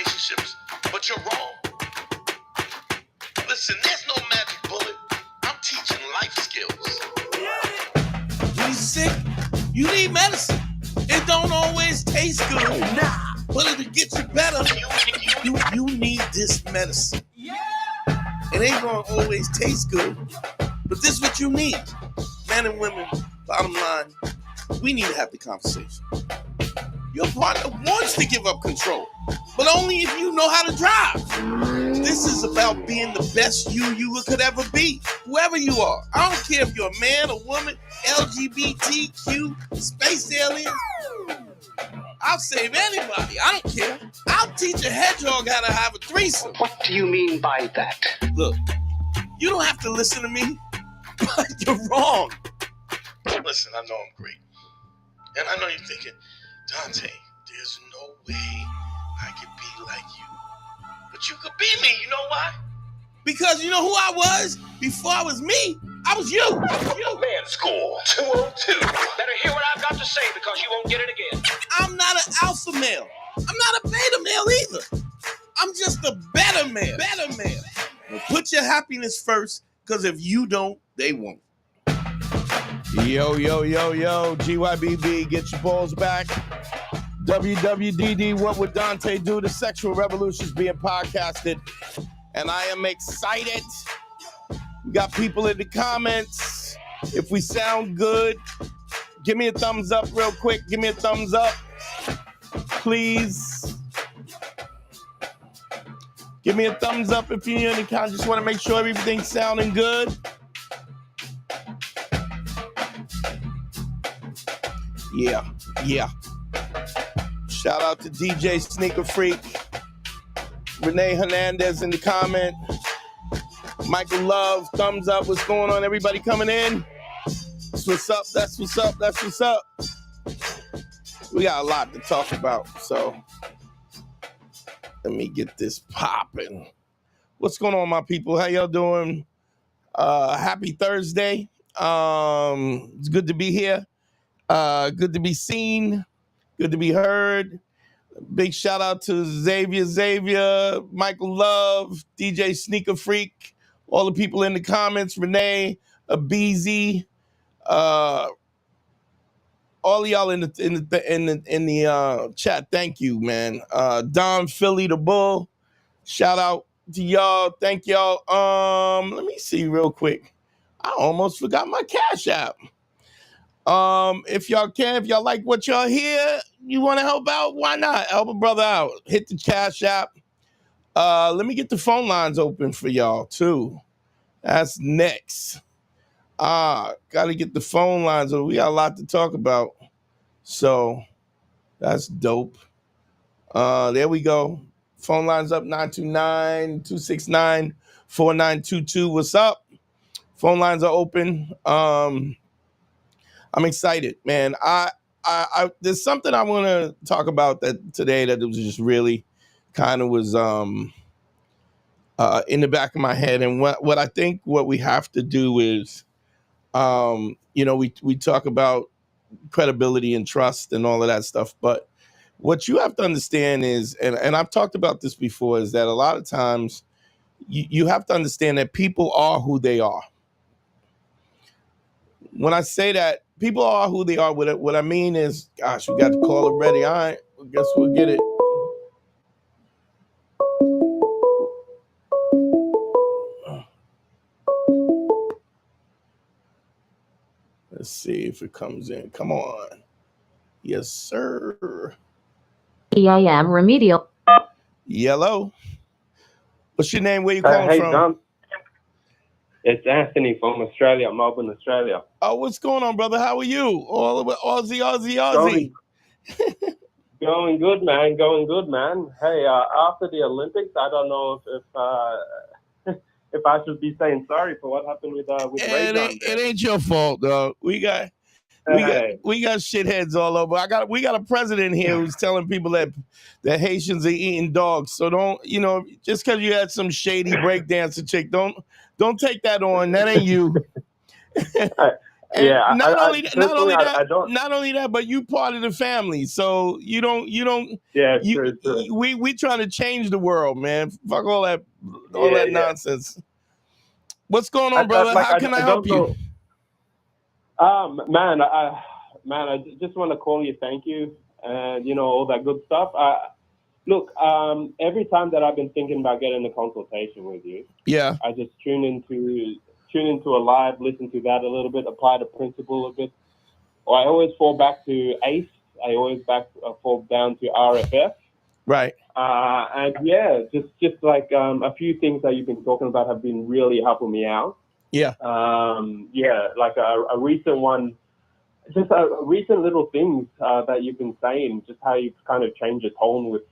relationships, but you're wrong. Listen, there's no magic bullet. I'm teaching life skills. When you're sick, you need medicine. It don't always taste good, but it'll get you better. You need this medicine. It ain't gonna always taste good, but this is what you need. Men and women, bottom line, we need to have the conversation. Your partner wants to give up control, but only if you know how to drive. This is about being the best you could ever be, whoever you are. I don't care if you're a man, a woman, LGBTQ, space alien. I'll save anybody. I don't care. I'll teach a hedgehog how to have a threesome. What do you mean by that? Look, you don't have to listen to me, but you're wrong. Listen, I know I'm great. And I know you're thinking, Dante, there's no way I could be like you. But you could be me, you know why? Because you know who I was? Before I was me, I was you. Man School 202. Better hear what I've got to say because you won't get it again. I'm not an alpha male. I'm not a beta male either. I'm just a better man. Well, put your happiness first, because if you don't, they won't. Yo, GYBB, get your balls back. WWDD, what would Dante do? The sexual revolution is being podcasted, and I am excited. We got people in the comments. If we sound good, give me a thumbs up real quick. Give me a thumbs up, please. Give me a thumbs up if you're in the comments. Just want to make sure everything's sounding good. Yeah. Shout out to DJ Sneaker Freak, Renee Hernandez in the comment, Michael Love, thumbs up. What's going on? Everybody coming in? That's what's up. That's what's up. We got a lot to talk about, so let me get this popping. What's going on, my people? How y'all doing? Happy Thursday. It's good to be here. Good to be seen. Good to be heard. Big shout out to Xavier, Michael Love, DJ Sneaker Freak, all the people in the comments, Renee, Abizi, all of y'all in the chat. Thank you, man. Don Philly the Bull. Shout out to y'all. Thank y'all. Let me see real quick. I almost forgot my Cash App. If y'all like what y'all hear, you want to help out, why not? Help a brother out. Hit the Cash App. Let me get the phone lines open for y'all too. That's next. Gotta get the phone lines open. We got a lot to talk about. So that's dope. There we go. Phone lines up, 929-269-4922. What's up? Phone lines are open. I'm excited, man. I there's something I want to talk about that today that was just really kind of was in the back of my head. And what I think what we have to do is, we talk about credibility and trust and all of that stuff. But what you have to understand is, and I've talked about this before, is that a lot of times you have to understand that people are who they are. When I say that, people are who they are. What I mean is, gosh, we got the call already. All right, I guess we'll get it. Let's see if it comes in. Come on. Yes, sir. EIM Remedial. Yellow. What's your name? Where you calling from? John. It's Anthony from Australia, Melbourne, Australia. Oh, what's going on, brother? How are you? All the way, Aussie. Going good, man. Hey, after the Olympics, I don't know if I should be saying sorry for what happened with Ray. It ain't your fault, though. We got shitheads all over. We got a president here who's telling people that Haitians are eating dogs. So don't, just because you had some shady breakdancer chick, don't take that on. That ain't you. And Yeah, not only personally, I don't. not only that, but you part of the family. So you don't Yeah, you true. we trying to change the world, man. Fuck all that Yeah, yeah. nonsense. What's going on, brother? How can I I help don't you? know. Man, I just want to call you, thank you, and all that good stuff. Look, every time that I've been thinking about getting a consultation with you, Yeah. I just tune into a live, listen to that a little bit, apply the principle a bit. Or I always fall back to ACE. I always fall down to RFF. Right. And yeah, just like a few things that you've been talking about have been really helping me out. Yeah. Yeah, like a recent one, just a recent little things that you've been saying, just how you've kind of changed your tone with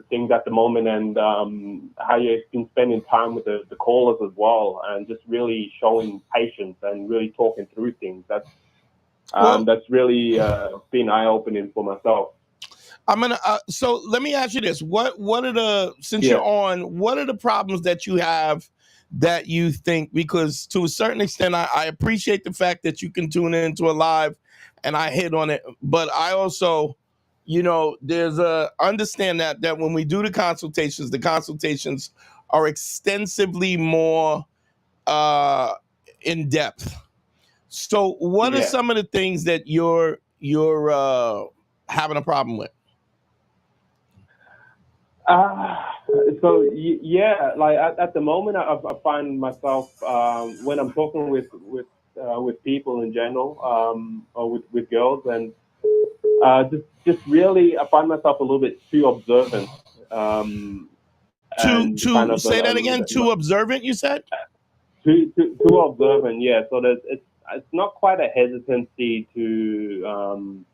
things at the moment, and how you've been spending time with the callers as well, and just really showing patience and really talking through things. That's really been eye-opening for myself. I'm gonna. So let me ask you this: What are the since Yeah. you're on? What are the problems that you have that you think? Because to a certain extent, I appreciate the fact that you can tune into a live, and I hit on it. But I also, there's understand that when we do the consultations are extensively more in depth. So, what are Yeah. some of the things that you're having a problem with? Yeah, like at the moment, I find myself when I'm talking with people in general, or with girls, and just really, I find myself a little bit too observant, and kind To of say that again, too observant, you said? too observant. Yeah, so it's not quite a hesitancy to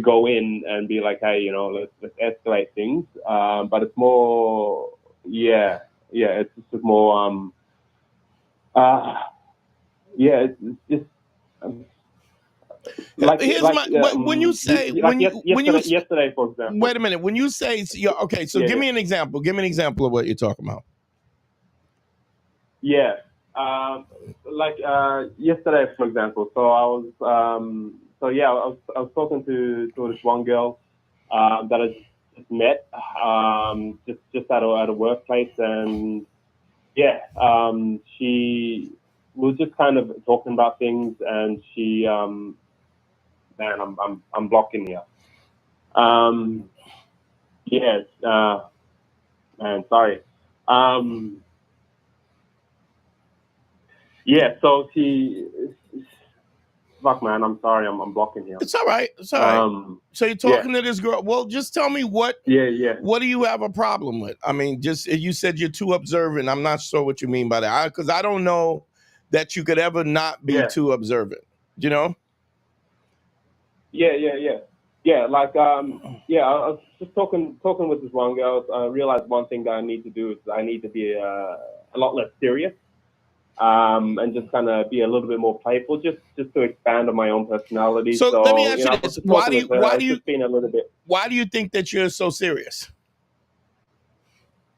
go in and be like, hey, let's escalate things. But it's more, it's just more, it's just When you say yesterday, for example. Wait a minute. When you say okay, so give me an example. Give me an example of what you're talking about. Yeah, yesterday, for example. So I was, I was talking to this one girl that I just met, just at a workplace, and she was just kind of talking about things, and she, man, I'm blocking here. Yes, man, sorry. So fuck, man, I'm sorry, I'm blocking here. It's all right. It's all right. So you're talking to this girl. Well, just tell me what do you have a problem with? I mean, just you said you're too observant. I'm not sure what you mean by that, because I don't know that you could ever not be too observant. You know? Yeah. Like I was just talking with this one girl. I realized one thing that I need to do is I need to be a lot less serious. And just kind of be a little bit more playful, just to expand on my own personality. So let me ask you this: why do you think that you're so serious?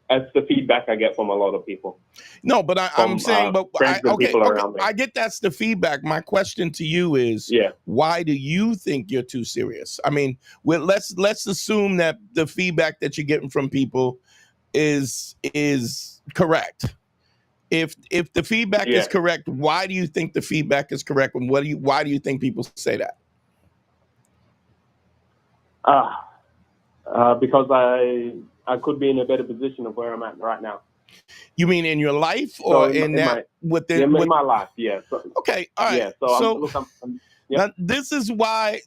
That's the feedback I get from a lot of people. No, but I'm saying, people around me. I get that's the feedback. My question to you is, why do you think you're too serious? I mean, let's assume that the feedback that you're getting from people is correct. If the feedback is correct, why do you think the feedback is correct, and why do you think people say that? Because I could be in a better position of where I'm at right now. You mean in your life, or in my life? Yeah. So, okay. All right. Yeah. So now this is why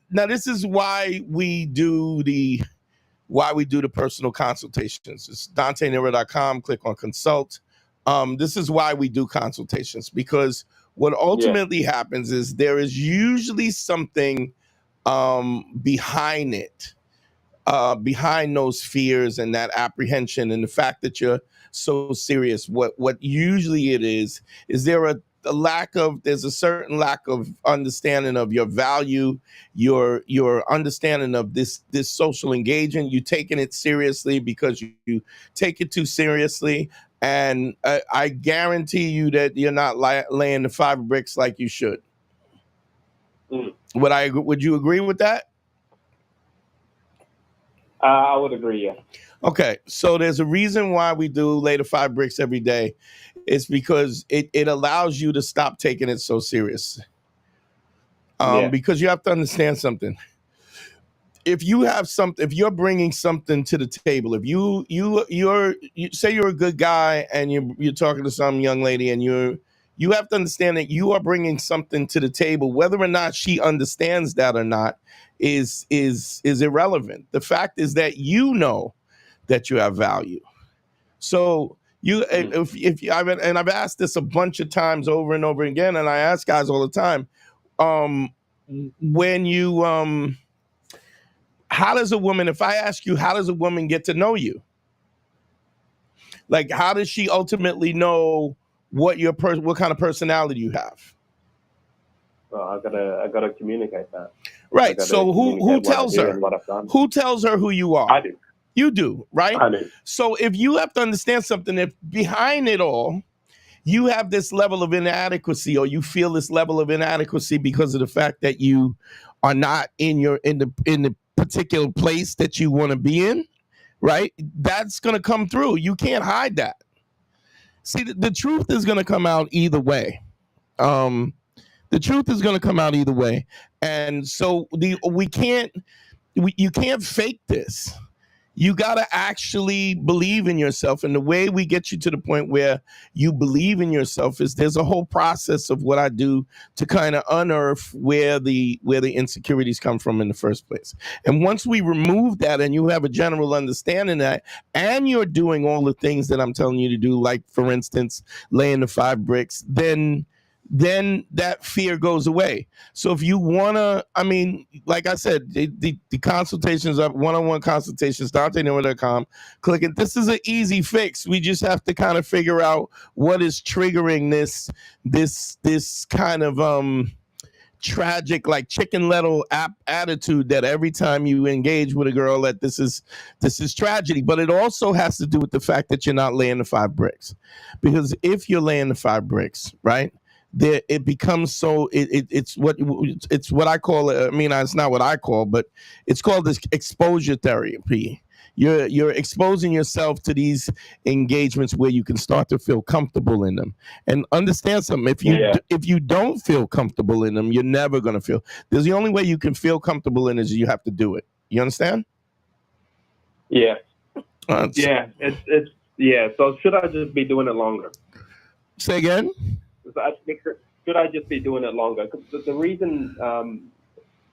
we do the personal consultations. It's DanteNero.com. Click on consult. This is why we do consultations, because what ultimately happens is there is usually something behind it, behind those fears and that apprehension and the fact that you're so serious. What usually it is there's a certain lack of understanding of your value, your understanding of this social engagement. You taking it seriously because you take it too seriously, and I guarantee you that you're not laying the 5 bricks like you should. Would you agree with that? I would agree, yeah. Okay, so there's a reason why we do lay the 5 bricks every day. It's because it allows you to stop taking it so serious. Because you have to understand something. If you're bringing something to the table, if you say you're a good guy and you're talking to some young lady and you have to understand that you are bringing something to the table, whether or not she understands that or not is irrelevant. The fact is that you know that you have value. So if I've asked this a bunch of times over and over again, and I ask guys all the time, when you how does a woman, if I ask you, how does a woman get to know you? Like, how does she ultimately know what kind of personality you have? Well, I gotta communicate that. Right. So who tells her? Who tells her who you are? I do. You do, right? I do. So if you have to understand something, if behind it all, you have this level of inadequacy, or you feel this level of inadequacy because of the fact that you are not in the particular place that you want to be in, right? That's going to come through. You can't hide that. See, the truth is going to come out either way. The truth is going to come out either way. And so you can't fake this. You got to actually believe in yourself. And the way we get you to the point where you believe in yourself is there's a whole process of what I do to kind of unearth where the insecurities come from in the first place. And once we remove that and you have a general understanding of that, and you're doing all the things that I'm telling you to do, like, for instance, laying the 5 bricks, then that fear goes away. So if you want to, I mean, like I said, the consultations up, one-on-one consultations, consultation.com, click it. This is an easy fix. We just have to kind of figure out what is triggering this kind of tragic, like chicken little attitude that every time you engage with a girl that this is tragedy. But it also has to do with the fact that you're not laying the 5 bricks. Because if you're laying the 5 bricks, right, there it becomes so it's what I call, I mean, it's not what I call, but it's called this exposure therapy. You're exposing yourself to these engagements where you can start to feel comfortable in them. And understand something, if you don't feel comfortable in them, you're never going to feel. There's the only way you can feel comfortable in is you have to do it. You understand? Yeah. It's so should I just be doing it longer? Say again? Should I just be doing it longer? Because the reason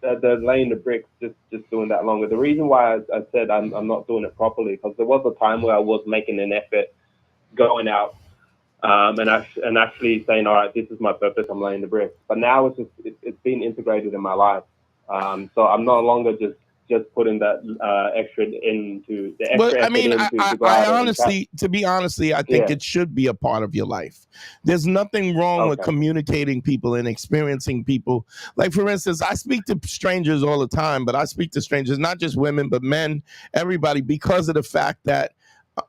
the laying the bricks, just doing that longer. The reason why I said I'm not doing it properly, because there was a time where I was making an effort, going out, and actually saying, all right, this is my purpose. I'm laying the bricks. But now it's been integrated in my life. So I'm no longer just putting that extra into the extra. But I mean, I honestly, I think Yeah. it should be a part of your life. There's nothing wrong with communicating people and experiencing people. Like, for instance, I speak to strangers all the time, but I speak to strangers, not just women, but men, everybody, because of the fact that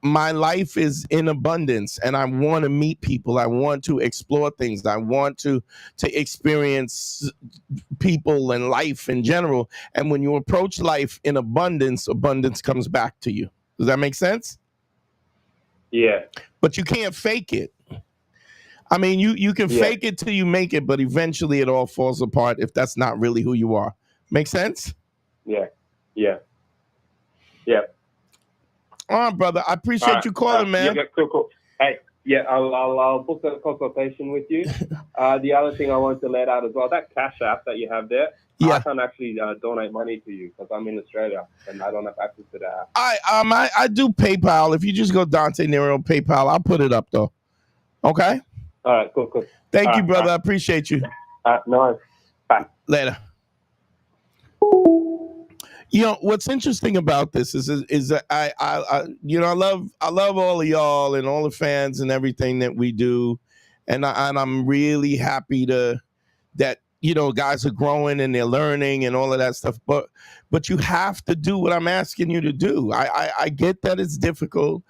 my life is in abundance and I want to meet people. I want to explore things. I want to experience people and life in general. And when you approach life in abundance comes back to you. Does that make sense? Yeah. But you can't fake it. I mean, you can fake it till you make it, but eventually it all falls apart if that's not really who you are. Make sense? Yeah. All right, brother. I appreciate you calling, man. Yeah, cool. Hey, I'll book a consultation with you. The other thing I wanted to let out as well, that Cash App that you have there, I can't actually donate money to you because I'm in Australia and I don't have access to that app. I do PayPal. If you just go Dante Nero PayPal, I'll put it up though. Okay? All right, cool. Thank you, brother. I appreciate you. No. Bye. Later. You know what's interesting about this is that I love all of y'all and all the fans and everything that we do, and I'm really happy that guys are growing and they're learning and all of that stuff. But you have to do what I'm asking you to do. I get that it's difficult.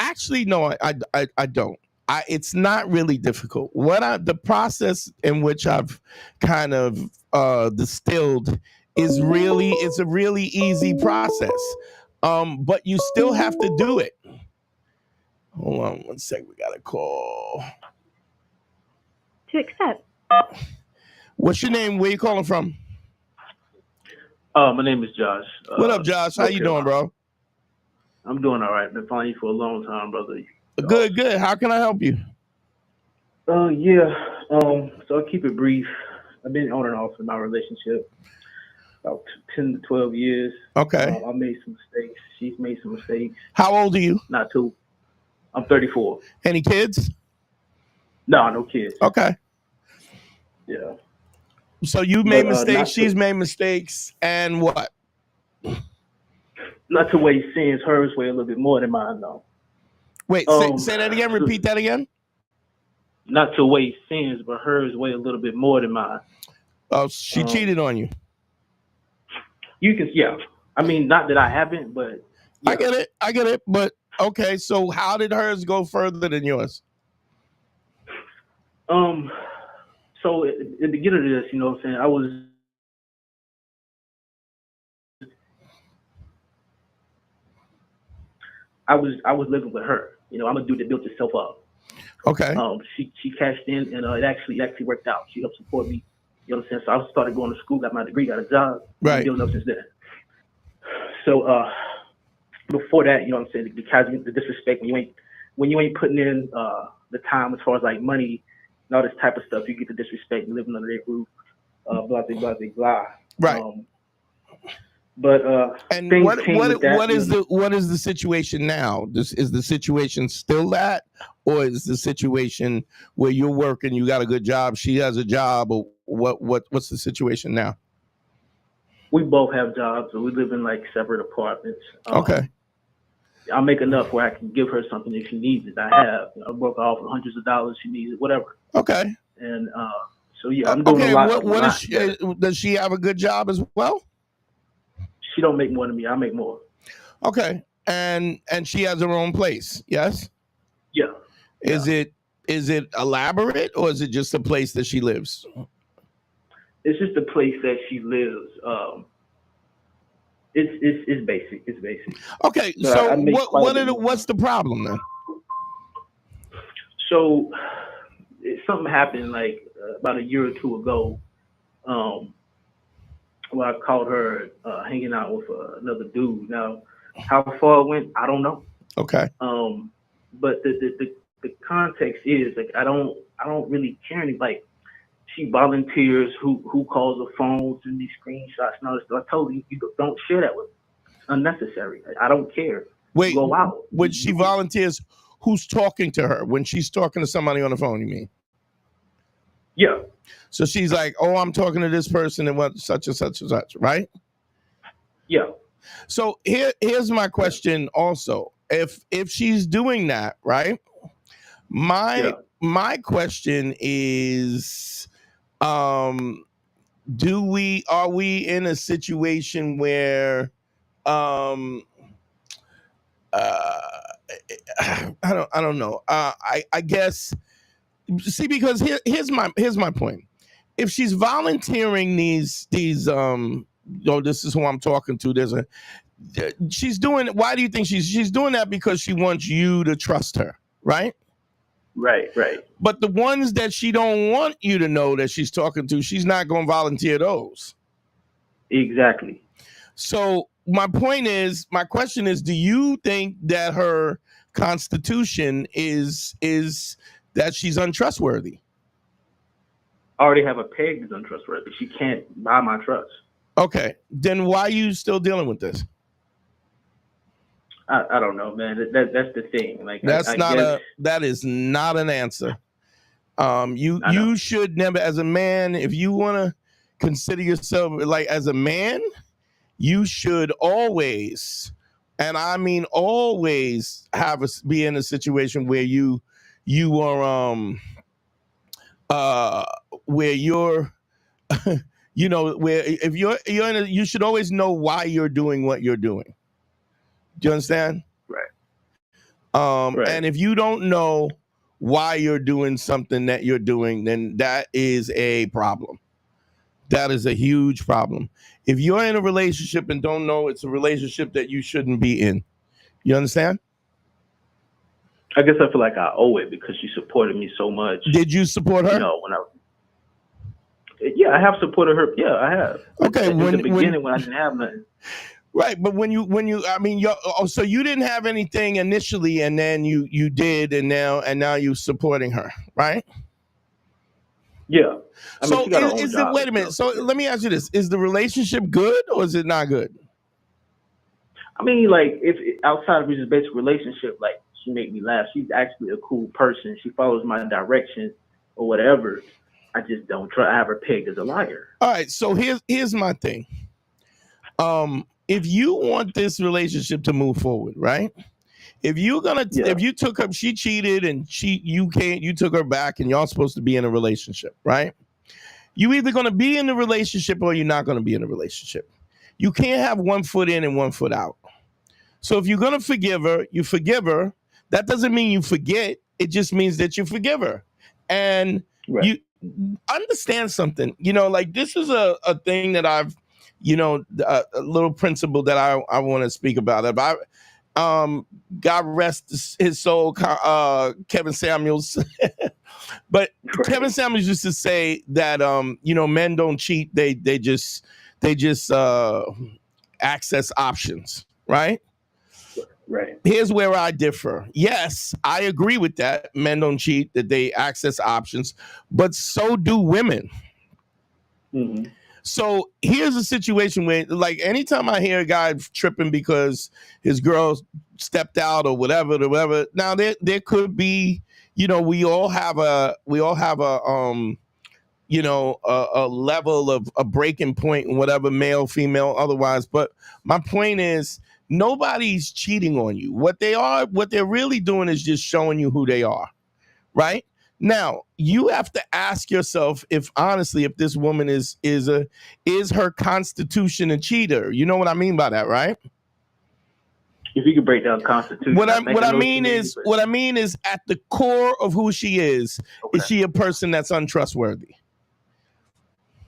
Actually, no, I don't. It's not really difficult. The process in which I've kind of distilled is it's a really easy process. But you still have to do it. Hold on one sec. We got a call. To accept. What's your name? Where you calling from? My name is Josh. What up, Josh? How you doing, bro? I'm doing all right. Been following you for a long time, brother. Good. How can I help you? Yeah. So I'll keep it brief. I've been on and off in my relationship about 10 to 12 years. Okay. I made some mistakes. She's made some mistakes. How old are you? Not too. I'm 34. Any kids? No kids. Okay. Yeah. So you made mistakes, she's made mistakes, and what? Not to weigh sins, hers weigh a little bit more than mine, though. Wait, say that again. Repeat that again. Not to weigh sins, but hers weigh a little bit more than mine. Oh, she cheated on you. You can, yeah. I mean, not that I haven't, but yeah. I get it. But okay, so how did hers go further than yours? So at the beginning of this, you know what I'm saying, I was living with her. You know, I'm a dude that built himself up. Okay. She cashed in, and it actually worked out. She helped support me. You know what I'm saying? So I started going to school, got my degree, got a job, right. Building up since then. So before that, you know what I'm saying, the disrespect when you ain't putting in the time as far as like money and all this type of stuff, you get the disrespect living under their roof, blah blah blah blah. Right. And what is the situation now? Is the situation still that, or is the situation where you're working, you got a good job, she has a job, or what's the situation now? We both have jobs, so we live in like separate apartments. Okay. I make enough where I can give her something if she needs it. I work off for hundreds of dollars, she needs it, whatever. Okay. And so yeah, I'm doing a lot. Does she have a good job as well? She don't make more than me. I make more. Okay. And she has her own place, yes? Yeah. Is it elaborate, or is it just a place that she lives? It's just a place that she lives. It's basic. It's basic. Okay. But so what's the problem then? So something happened like about a year or two ago. Well, I caught her hanging out with another dude. Now, how far it went, I don't know. Okay. But the context is like I don't really care any, like she volunteers who calls the phone, send me screenshots and all this stuff. I told you don't share that with me. It's unnecessary. I don't care. Wait, go out. When she volunteers, who's talking to her? When she's talking to somebody on the phone, you mean? Yeah. So she's like, oh, I'm talking to this person and what such and such and such, right? Yeah. So here's my question also. If she's doing that, right? My question is, are we in a situation where I don't know. I guess because here's my point. If she's volunteering these this is who I'm talking to. She's doing. Why do you think she's doing that? Because she wants you to trust her, right? Right. But the ones that she don't want you to know that she's talking to, she's not going to volunteer those. Exactly. So my question is, do you think that her constitution is that she's untrustworthy? I already have a peg that's untrustworthy. She can't buy my trust. Okay. Then why are you still dealing with this? I don't know, man. That's the thing. Like that is not an answer. You should never, as a man, if you want to consider yourself like as a man, you should always, and I mean always, be in a situation where you are where you're where if you're in you should always know why you're doing what you're doing. Do you understand? Right. And if you don't know why you're doing something that you're doing, then that is a problem. That is a huge problem. If you're in a relationship and don't know it's a relationship that you shouldn't be in, you understand? I guess I feel like I owe it because she supported me so much. Did you support her? You know, I have supported her. Yeah, I have. Okay, in the beginning when I didn't have nothing. Right, but when you, I mean, so you didn't have anything initially, and then you did, and now you're supporting her, right? Yeah. I mean, So she got her own is it? job Wait a minute. So let me ask you this: is the relationship good or is it not good? I mean, like, if outside of just basic relationship, like, she make me laugh. She's actually a cool person. She follows my direction or whatever. I just don't try to have her pegged as a liar. All right. So here's my thing. If you want this relationship to move forward, right? If you're gonna, if you took her, she cheated and you took her back, and y'all supposed to be in a relationship, right? You either gonna be in the relationship or you're not gonna be in a relationship. You can't have one foot in and one foot out. So if you're gonna forgive her, you forgive her. That doesn't mean you forget. It just means that you forgive her, and you understand something. You know, like this is a thing that I've, you know, a little principle that I want to speak about. If I, God rest his soul, Kevin Samuels. But Kevin Samuels used to say that you know, men don't cheat, they just access options, right? Right. Here's where I differ. Yes, I agree with that. Men don't cheat, that they access options, but so do women. Mm-hmm. So here's a situation where, like, anytime I hear a guy tripping because his girl stepped out or whatever, now there could be, you know, we all have a you know, a level of a breaking point, whatever, male, female, otherwise. But my point is, nobody's cheating on you. What they're really doing is just showing you who they are, right? Now, you have to ask yourself if honestly, if this woman is her constitution a cheater. You know what I mean by that, right? If you could break down Constitution. What I mean is at the core of who she is she a person that's untrustworthy?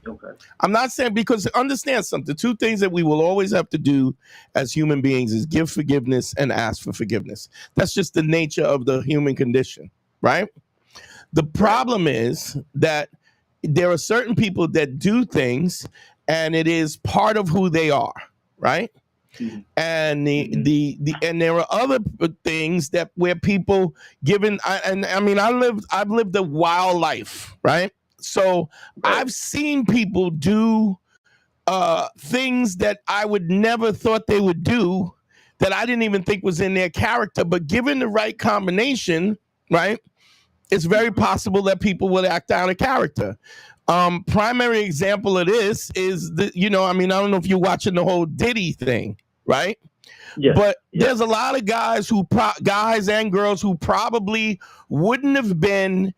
Okay. I'm not saying, because understand something. Two things that we will always have to do as human beings is give forgiveness and ask for forgiveness. That's just the nature of the human condition, right? The problem is that there are certain people that do things and it is part of who they are, right? Mm-hmm. And and there are other things that where people I've lived a wild life, right? So I've seen people do things that I would never thought they would do, that I didn't even think was in their character, but given the right combination, right, it's very possible that people will act out of character. Primary example of this is I don't know if you're watching the whole Diddy thing, right? Yeah. But there's a lot of guys guys and girls who probably wouldn't have been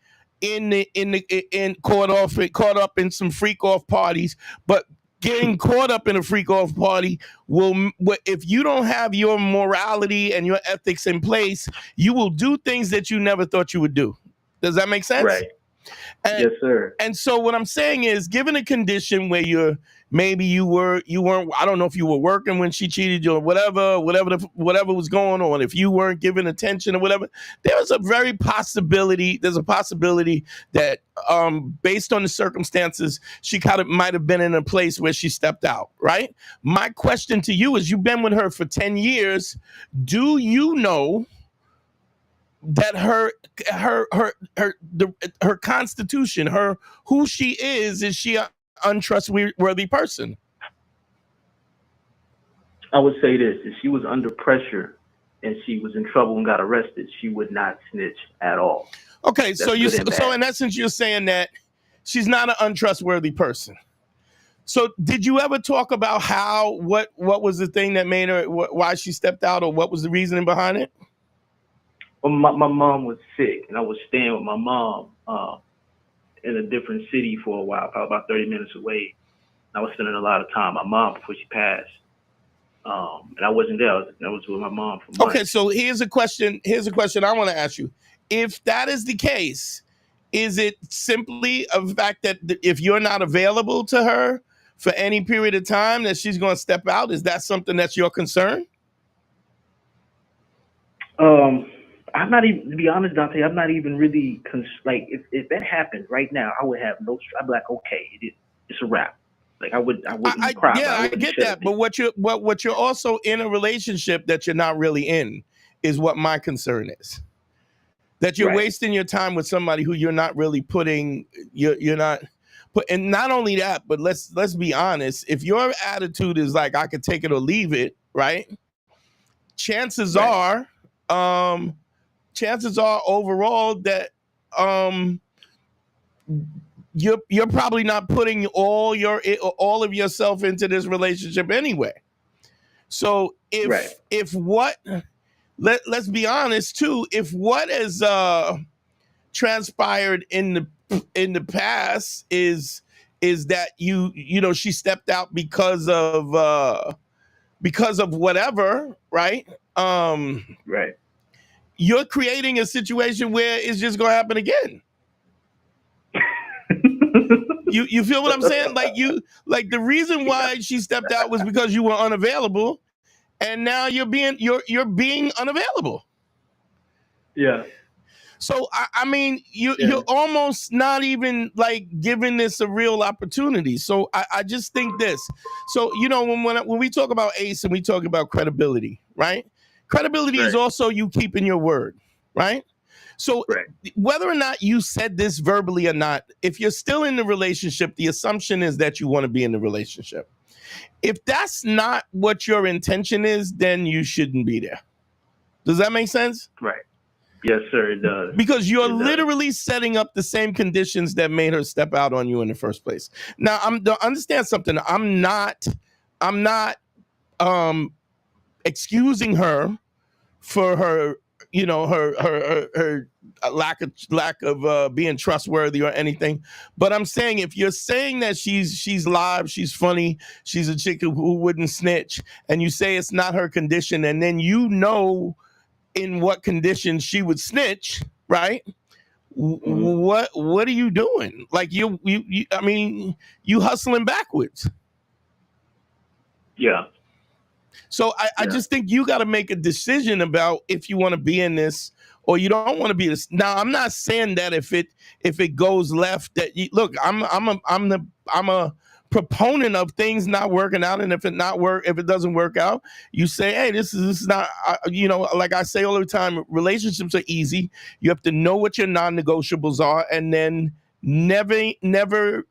caught up in some freak off parties, but getting caught up in a freak off party if you don't have your morality and your ethics in place, you will do things that you never thought you would do. Does that make sense? Right. Yes, sir. And so what I'm saying is, given a condition where you weren't, I don't know if you were working when she cheated you or whatever was going on, if you weren't giving attention or whatever, there's a possibility that based on the circumstances, she might have been in a place where she stepped out, right? My question to you is, you've been with her for 10 years. Do you know that her constitution, who she is she an untrustworthy person? I would say this: if she was under pressure and she was in trouble and got arrested, she would not snitch at all. Okay, so in essence, you're saying that she's not an untrustworthy person. So did you ever talk about what was the thing that made her, why she stepped out, or what was the reasoning behind it? Well, my mom was sick, and I was staying with my mom in a different city for a while, probably about 30 minutes away. I was spending a lot of time with my mom before she passed. And I wasn't there. I was with my mom for months. Okay, so here's a question I want to ask you. if that is the case, is it simply a fact that if you're not available to her for any period of time, that she's going to step out? Is that something that's your concern? I'm not even, to be honest, Dante, I'm not even really, like, if that happened right now, I would have I'd be like, okay, it's a wrap. Like, I wouldn't cry. Yeah, I get that. But what you're also in a relationship that you're not really in is what my concern is. That you're wasting your time with somebody who you're not really putting, you're not put, and not only that, but let's be honest. If your attitude is like, I could take it or leave it, right? Chances are overall that you're probably not putting all of yourself into this relationship anyway. So let's be honest too, if what has transpired in the past is that she stepped out because of whatever, right? You're creating a situation where it's just gonna happen again. You feel what I'm saying? Like the reason why she stepped out was because you were unavailable, and now you're being unavailable. Yeah. So I mean, you're almost not even like giving this a real opportunity. So I just think this. So when we talk about ACE and we talk about credibility, right? Credibility is also you keeping your word, right? So whether or not you said this verbally or not, if you're still in the relationship, the assumption is that you want to be in the relationship. If that's not what your intention is, then you shouldn't be there. Does that make sense? Right. Yes, sir, it does. Because you're literally setting up the same conditions that made her step out on you in the first place. Now, understand something. I'm not excusing her for her, her lack of being trustworthy or anything. But I'm saying, if you're saying that she's live, she's funny, she's a chick who wouldn't snitch, and you say it's not her condition, and then in what conditions she would snitch, right? What are you doing? Like you hustling backwards. Yeah. So I just think you got to make a decision about if you want to be in this or you don't want to be this. Now, I'm not saying that if it goes left, that look, I'm a proponent of things not working out, and if it doesn't work out, you say, hey, this is not, like I say all the time, relationships are easy. You have to know what your non-negotiables are, and then never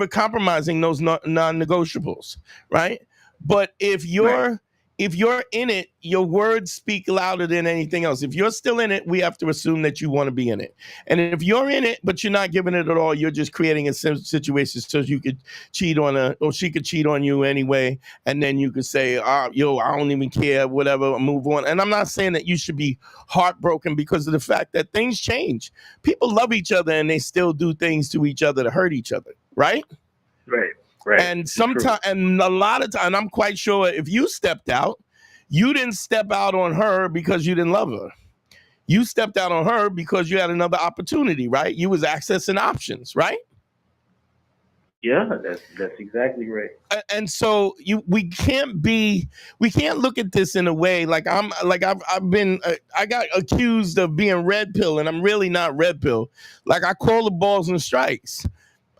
compromising those non-negotiables, right? But if you're in it, your words speak louder than anything else. If you're still in it, we have to assume that you want to be in it. And if you're in it, but you're not giving it at all, you're just creating a situation so you could cheat on her, or she could cheat on you anyway. And then you could say, I don't even care, whatever, move on. And I'm not saying that you should be heartbroken because of the fact that things change. People love each other and they still do things to each other to hurt each other, right? Right. And sometimes, and a lot of time, I'm quite sure if you stepped out, you didn't step out on her because you didn't love her. You stepped out on her because you had another opportunity, right? You was accessing options, right? Yeah, that's exactly right. And so we can't look at this in a way like I got accused of being red pill, and I'm really not red pill. Like, I call the balls and strikes.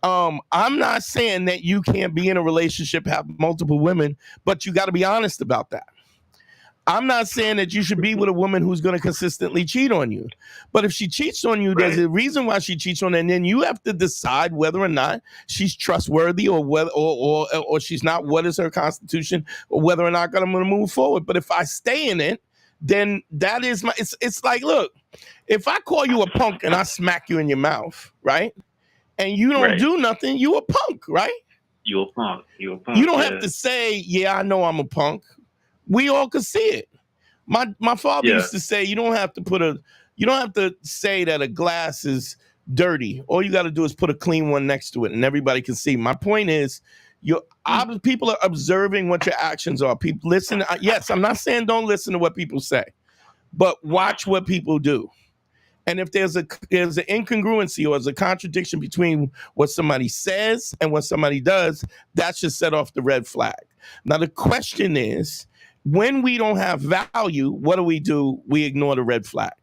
I'm not saying that you can't be in a relationship, have multiple women, but you got to be honest about that. I'm not saying that you should be with a woman who's going to consistently cheat on you. But if she cheats on you, there's a reason why she cheats on you, and then you have to decide whether or not she's trustworthy or whether or she's not. What is her constitution, or whether or not I'm going to move forward. But if I stay in it, then that is it's like, look, if I call you a punk and I smack you in your mouth, right? And you don't do nothing, you a punk, right? You a punk. You don't have to say, yeah, I know I'm a punk. We all could see it. My father used to say, you don't have to say that a glass is dirty. All you got to do is put a clean one next to it, and everybody can see. My point is, people are observing what your actions are. People listen. Yes, I'm not saying don't listen to what people say, but watch what people do. And if there's an incongruency or there's a contradiction between what somebody says and what somebody does, that should set off the red flag. Now, the question is, when we don't have value, what do? We ignore the red flag,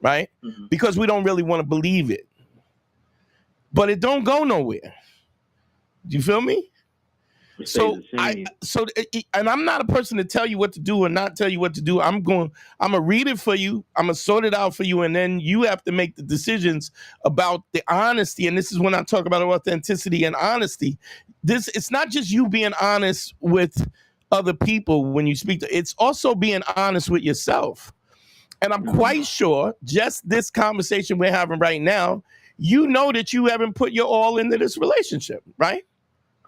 right? Mm-hmm. Because we don't really want to believe it. But it don't go nowhere. Do you feel me? And I'm not a person to tell you what to do or not tell you what to do. I'm gonna read it for you. I'm gonna sort it out for you, and then you have to make the decisions about the honesty. And this is when I talk about authenticity and honesty. It's not just you being honest with other people when you speak to, it's also being honest with yourself. And I'm quite sure just this conversation we're having right now, you know that you haven't put your all into this relationship, right?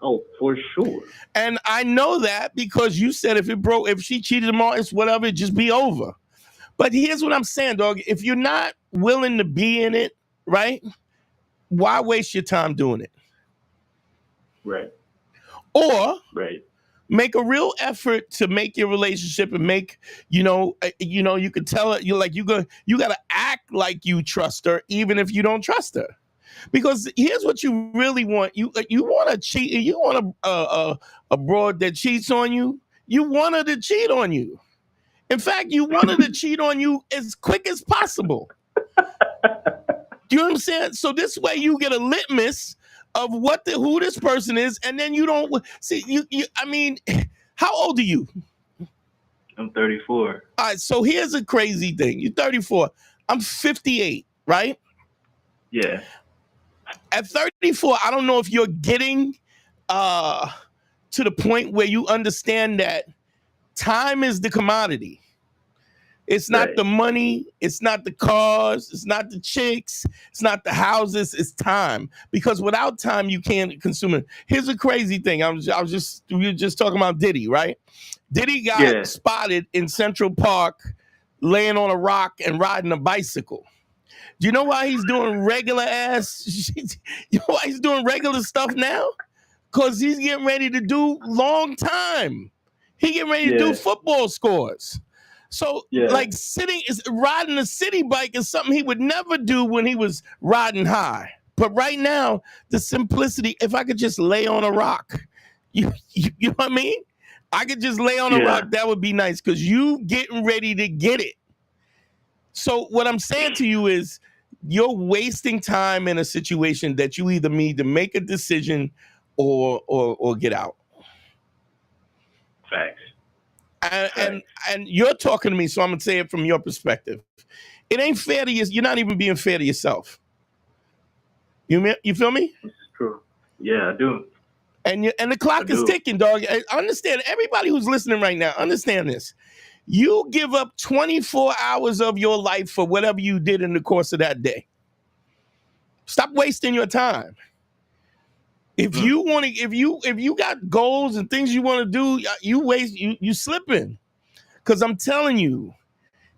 Oh, for sure. And I know that because you said if she cheated tomorrow, it's whatever, it just be over. But here's what I'm saying, dog. If you're not willing to be in it, right? Why waste your time doing it? Right. Or make a real effort to make your relationship and make, you could tell her, you got to act like you trust her, even if you don't trust her. Because here's what you really want. You want to cheat. You want a broad that cheats on you. You want her to cheat on you. In fact, you want her to cheat on you as quick as possible. Do you know what I'm saying? So this way you get a litmus of who this person is, and then you don't see. I mean, how old are you? I'm 34. All right. So here's a crazy thing. You're 34. I'm 58. Right? Yeah. At 34, I don't know if you're getting to the point where you understand that time is the commodity. It's not the money. It's not the cars. It's not the chicks. It's not the houses. It's time. Because without time, you can't consume it. Here's a crazy thing. We were just talking about Diddy, right? Diddy got spotted in Central Park laying on a rock and riding a bicycle. Do you know why he's doing regular stuff now? Because he's getting ready to do long time. He getting ready to do football scores. So riding a city bike is something he would never do when he was riding high. But right now, the simplicity, if I could just lay on a rock, you know what I mean? I could just lay on a rock, that would be nice because you getting ready to get it. So what I'm saying to you is you're wasting time in a situation that you either need to make a decision or get out. Facts. And you're talking to me, so I'm going to say it from your perspective. It ain't fair to you. You're not even being fair to yourself. You feel me? This is true. Yeah, I do. And the clock is ticking, dog. I understand. Everybody who's listening right now, understand this. You give up 24 hours of your life for whatever you did in the course of that day. Stop wasting your time. If you want to, if you got goals and things you want to do, you slipping. Because I'm telling you,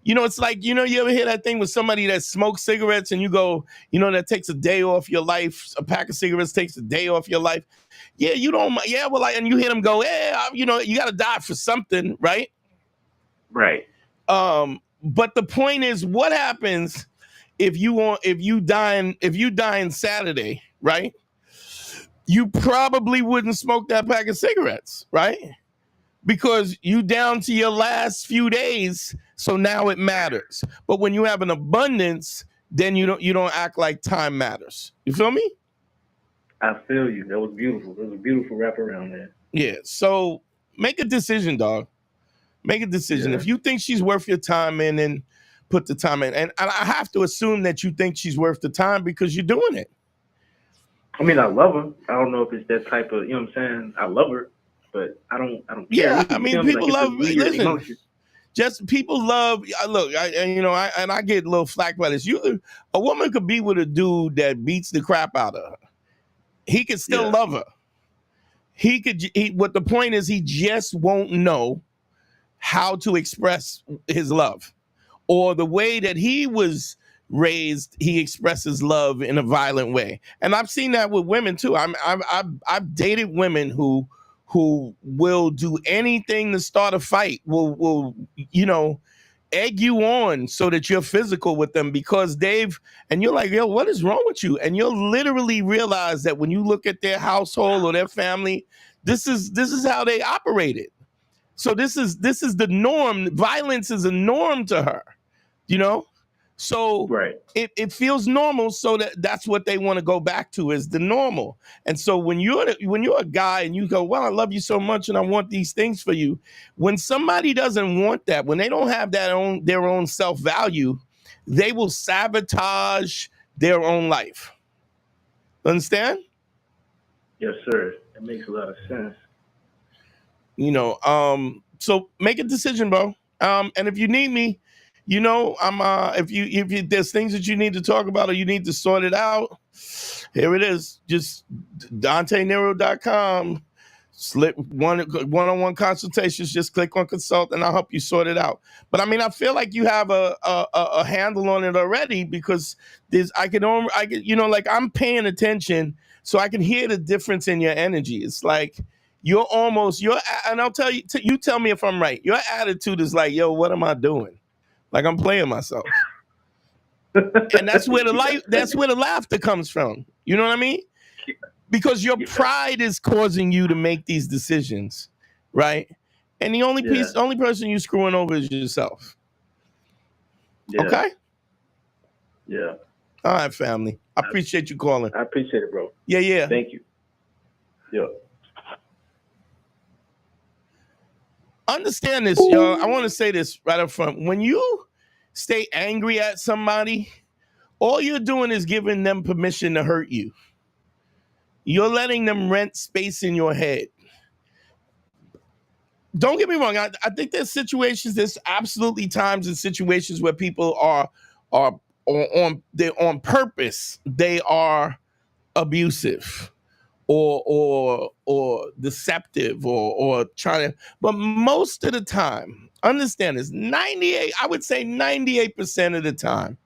it's like, you ever hear that thing with somebody that smokes cigarettes and you go, that takes a day off your life. A pack of cigarettes takes a day off your life. Yeah, you don't. Yeah, well, and you hear them go, you got to die for something, right? Right. But the point is, what happens if you die on Saturday, right? You probably wouldn't smoke that pack of cigarettes, right? Because you down to your last few days, so now it matters. But when you have an abundance, then you don't act like time matters. You feel me? I feel you. That was beautiful. That was a beautiful wraparound there. Yeah. So make a decision, dog. Make a decision. If you think she's worth your time in, then put the time in. And I have to assume that you think she's worth the time because you're doing it. I mean, I love her. I don't know if it's that type of, you know what I'm saying? I love her, but I don't care. Yeah, I mean, people love, listen, just people love, look, I get a little flack by this. A woman could be with a dude that beats the crap out of her. He could still love her. What the point is, he just won't know how to express his love, or the way that he was raised, he expresses love in a violent way. And I've seen that with women too. I've dated women who will do anything to start a fight, will egg you on so that you're physical with them because and you're like, yo, what is wrong with you? And you'll literally realize that when you look at their household or their family, this is how they operated. So this is the norm. Violence is a norm to her, you know? So Right. it feels normal, so that's what they want to go back to is the normal. And so when you're a guy and you go, well, I love you so much and I want these things for you. When somebody doesn't want that, when they don't have their own self-value, they will sabotage their own life. Understand? Yes, sir. That makes a lot of sense. You know, so make a decision, bro. And if you need me, you know, I'm if you there's things that you need to talk about or you need to sort it out, here it is. Just DanteNero.com. Slip one-on-one consultations. Just click on consult and I'll help you sort it out. But I mean, I feel like you have a handle on it already because I can you know, like I'm paying attention so I can hear the difference in your energy. It's like and I'll tell you, you tell me if I'm right. Your attitude is like, yo, what am I doing? Like I'm playing myself. And that's where the laughter comes from. You know what I mean? Because your pride is causing you to make these decisions, right? And the only person you screwing over is yourself. Yeah. Okay? Yeah. All right, family. I appreciate you calling. I appreciate it, bro. Yeah. Thank you. Yeah. Understand this, y'all. I want to say this right up front. When you stay angry at somebody, all you're doing is giving them permission to hurt you. You're letting them rent space in your head. Don't get me wrong. I think there's absolutely times and situations where people are on purpose. They are abusive or deceptive or trying to. But most of the time, understand this, 98% of the time,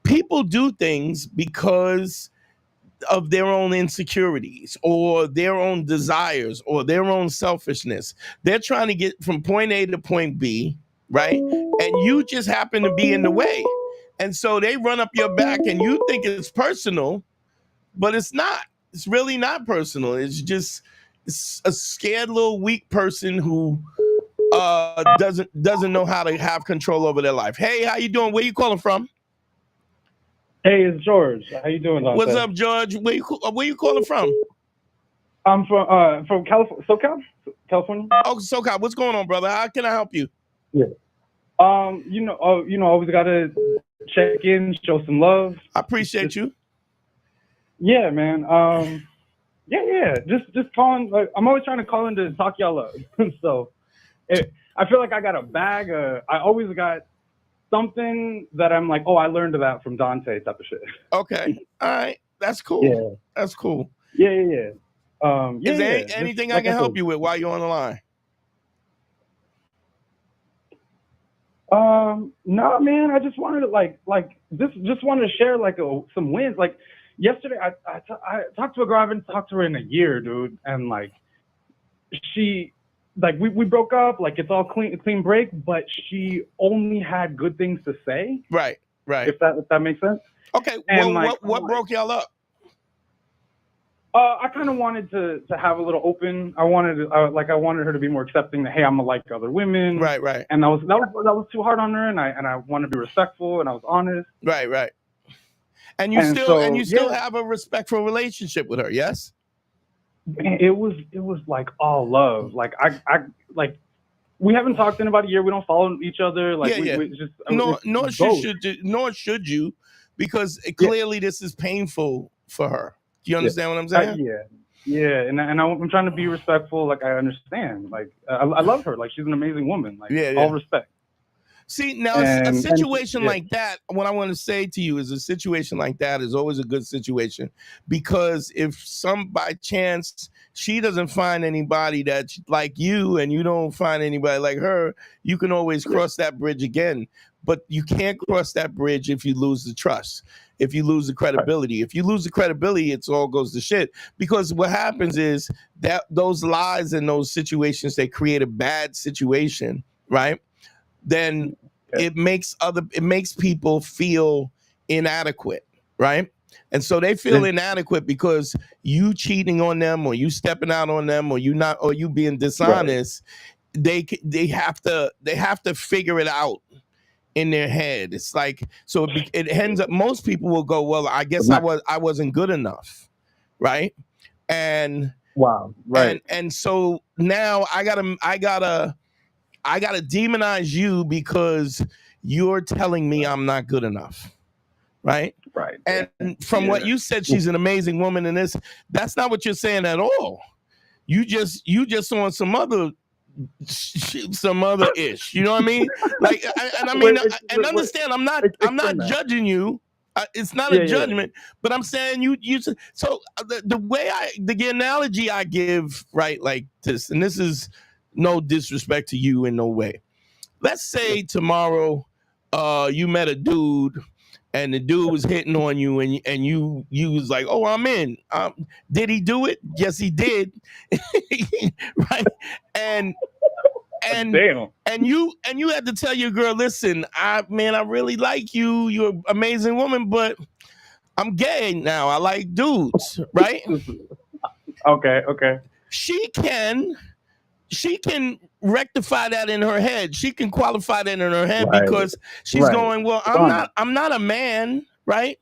people do things because of their own insecurities or their own desires or their own selfishness. They're trying to get from point A to point B, right? And you just happen to be in the way. And so they run up your back and you think it's personal, but it's not. It's really not personal. It's just a scared little weak person who doesn't know how to have control over their life. Hey, how you doing? Where you calling from? Hey, it's George. How you doing, Dante? What's up, George? Where you calling from? I'm from California, SoCal, California. Oh, SoCal. What's going on, brother? How can I help you? Yeah. Always gotta check in, show some love. I appreciate you. Yeah, man. Just calling. Like, I'm always trying to call in to talk y'all up. So, I feel like I got a bag. I always got something that I'm like, oh, I learned that from Dante type of shit. Okay. All right. That's cool. Yeah. That's cool. Yeah. Is there anything I can help you with while you're on the line? No, man. I just wanted to just wanted to share some wins. Like yesterday, I talked to a girl. I haven't talked to her in a year, dude. And like she. Like we broke up, like it's all clean break, but she only had good things to say. Right. If that makes sense. Okay. And what broke y'all up? I kind of wanted to have a little open. I wanted her to be more accepting that, hey, I'm like other women. Right. And that was too hard on her, and I wanted to be respectful and I was honest. Right. And you still have a respectful relationship with her, yes? It was like all love. Like I we haven't talked in about a year. We don't follow each other. Like we just nor should you, because clearly this is painful for her. Do you understand what I'm saying? Yeah. And I'm trying to be respectful. Like I understand. Like I love her. Like she's an amazing woman. Like all respect. See, now a situation like that, what I want to say to you is a situation like that is always a good situation, because if by chance she doesn't find anybody that's like you and you don't find anybody like her, you can always cross that bridge again. But you can't cross that bridge if you lose the trust, if you lose the credibility. If you lose the credibility, it all goes to shit. Because what happens is that those lies and those situations, they create a bad situation, right? Then it makes people feel inadequate, right? And so they feel inadequate because you cheating on them, or you stepping out on them, or you being dishonest. Right. They have to figure it out in their head. It's like, so it ends up, most people will go, well, I guess I wasn't good enough, right? And wow, right. And so now I gotta demonize you because you're telling me I'm not good enough, right? Right. And from what you said, she's an amazing woman, and that's not what you're saying at all. You just on some other ish, you know what I mean? Like, and understand, I'm not judging you. It's not a judgment, but I'm saying you. So the analogy I give, right, like this, and this is no disrespect to you in no way. Let's say tomorrow, you met a dude, and the dude was hitting on you, and you was like, oh, I'm in. Did he do it? Yes, he did. Right, and you had to tell your girl, listen, I really like you. You're an amazing woman, but I'm gay now. I like dudes, right? Okay. She can rectify that in her head. She can qualify that in her head, because she's going, well, I'm not a man, right?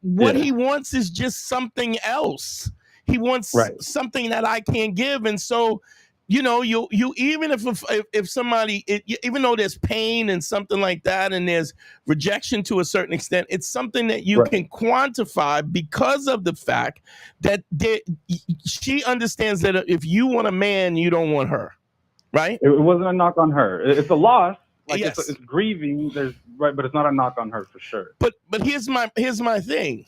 What he wants is just something else. He wants something that I can't give, and so, you know, you even if somebody, even though there's pain and something like that, and there's rejection to a certain extent, it's something that you can quantify, because of the fact that she understands that if you want a man, you don't want her, right? It wasn't a knock on her. It's a loss. Like, yes. it's grieving. But it's not a knock on her for sure. But here's my thing.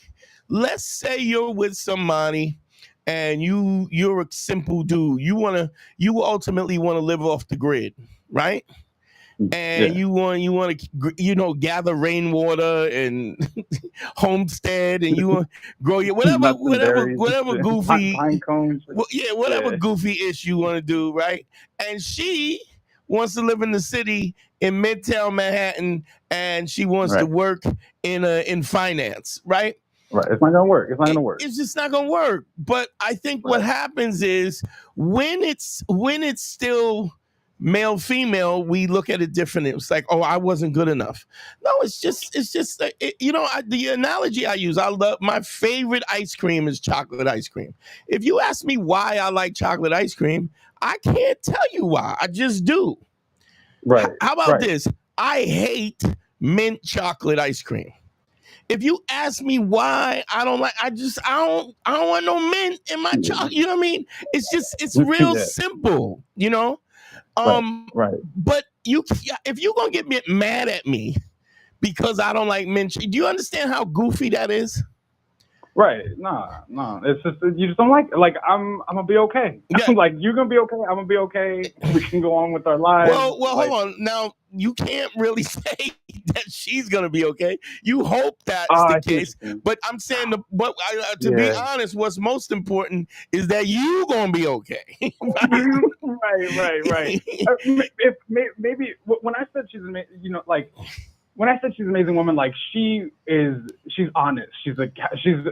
Let's say you're with somebody, and you're a simple dude. You ultimately want to live off the grid, right? And you want to gather rainwater and homestead, and you want to grow your whatever goofy pine cones. Goofy ish you want to do, right? And she wants to live in the city in Midtown Manhattan, and she wants to work in finance, right? Right, it's not gonna work. It's just not gonna work. But I think what happens is, when it's still male female, we look at it differently. It's like, oh, I wasn't good enough. No, it's just the analogy I use. I love, my favorite ice cream is chocolate ice cream. If you ask me why I like chocolate ice cream, I can't tell you why. I just do. Right. How about this? I hate mint chocolate ice cream. If you ask me why I don't like, I don't want no mint in my chocolate. You know what I mean? It's real simple, you know? Right. But if you're going to get mad at me because I don't like mint, do you understand how goofy that is? Right. No. It's just, you just don't like it. Like, I'm gonna be okay. Yeah. Like, you're gonna be okay. I'm gonna be okay. We can go on with our lives. Well, hold on. Now, you can't really say that she's gonna be okay. You hope that's the case. But I'm saying, to be honest, what's most important is that you gonna be okay. Right. Maybe when I said she's amazing, when I said she's an amazing woman, like, she's honest. She's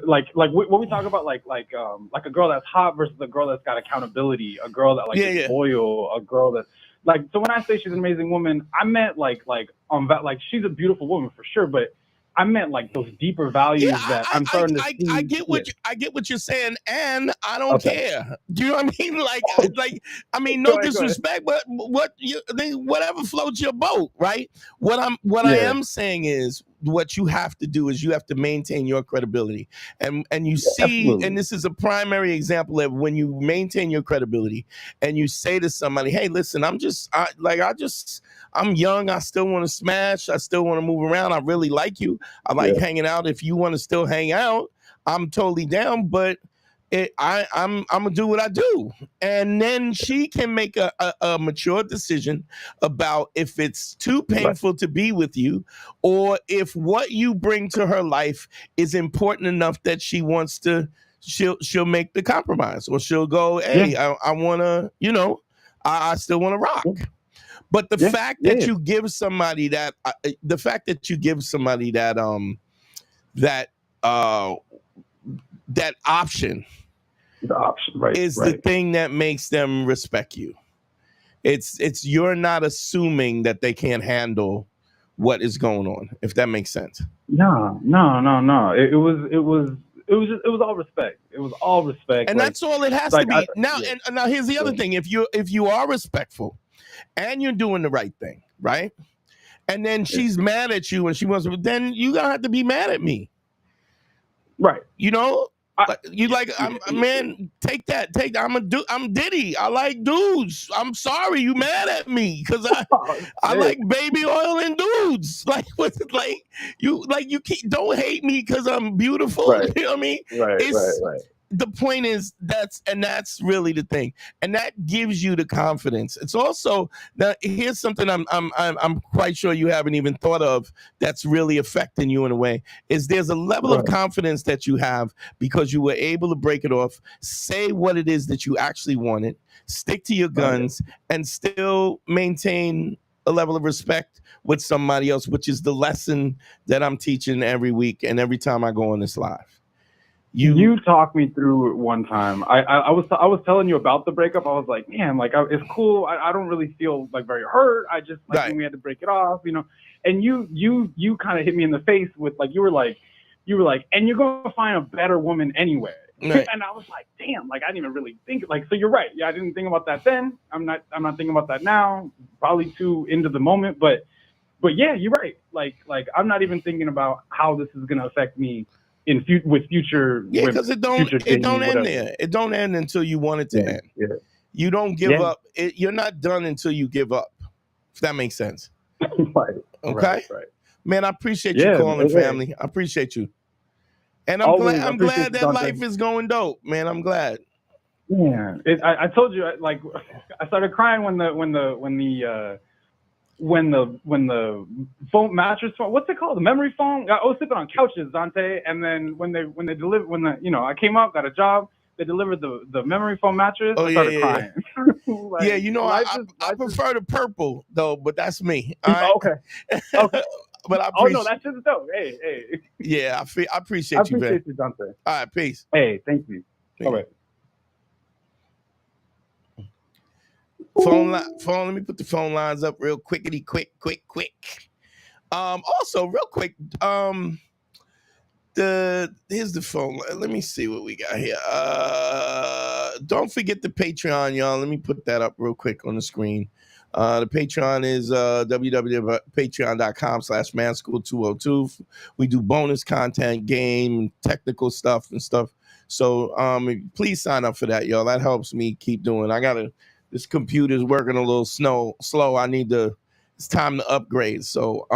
like what we talk about, like a girl that's hot versus a girl that's got accountability, a girl that is loyal, a girl that, like, so when I say she's an amazing woman, I meant like she's a beautiful woman for sure, but I meant like those deeper values that I'm starting to see. I get what you're saying, and I don't care. Do you know what I mean? Like I mean, no disrespect, but whatever floats your boat, right? What I am saying is, what you have to do is you have to maintain your credibility, and you see, absolutely. And this is a primary example of when you maintain your credibility, and you say to somebody, "Hey, listen, I'm young. I still want to smash. I still want to move around. I really like you. I like hanging out. If you want to still hang out, I'm totally down. But I'm gonna do what I do." And then she can make a mature decision about if it's too painful to be with you, or if what you bring to her life is important enough that she wants to. She'll make the compromise, or she'll go, "Hey, I want to. I still want to rock." But the fact that you give somebody that, that option, is the thing that makes them respect you. It's you're not assuming that they can't handle what is going on, if that makes sense. No. It was all respect. It was all respect, and that's all it has to be. Now here's the other thing: if you are respectful and you're doing the right thing, right? And then she's mad at you and she wants to, then you gonna have to be mad at me, right? You know. Man, take that. I'm Diddy. I like dudes. I'm sorry you mad at me because I like baby oil and dudes. Like what's it like? You don't hate me because I'm beautiful. Right. You know what I mean? Right. The point is that's really the thing, and that gives you the confidence. It's also that here's something I'm quite sure you haven't even thought of that's really affecting you in a way. Is there's a level of confidence that you have because you were able to break it off, say what it is that you actually wanted, stick to your guns, and still maintain a level of respect with somebody else, which is the lesson that I'm teaching every week and every time I go on this live. You talked me through it one time. I was telling you about the breakup. I was like, man, like it's cool. I don't really feel like very hurt. I just like when we had to break it off, you know. And you kind of hit me in the face with like you were like, and you're gonna find a better woman anyway. Right. And I was like, damn, like I didn't even really think like. So you're right. Yeah, I didn't think about that then. I'm not thinking about that now. Probably too into the moment, but yeah, you're right. Like I'm not even thinking about how this is gonna affect me with future. Yeah, because it don't end there. It don't end until you want it to end. Yeah. You don't give up. You're not done until you give up. If that makes sense. Right. Okay. Right. Man, I appreciate you calling, family. I appreciate you. And I'm glad that life is going dope, man. I'm glad. Yeah. I told you, like, I started crying when the phone mattress phone, what's it called? The memory phone? I was sleeping on couches, Dante. And then when they delivered, I came up, got a job, they delivered the memory foam mattress. I started crying. Like, I prefer the purple though, but that's me. Okay. But I appreciate. Oh no, that's just dope. Hey. Yeah, I appreciate you, man. I appreciate you, Dante. All right, peace. Hey, thank you. Yeah. All right. Phone. Let me put the phone lines up real quickity, quick. Also, real quick. Here's the phone. Let me see what we got here. Don't forget the Patreon, y'all. Let me put that up real quick on the screen. The Patreon is www.patreon.com/manschool202. We do bonus content, game, technical stuff and stuff. So please sign up for that, y'all. That helps me keep doing. This computer's working a little slow. It's time to upgrade. So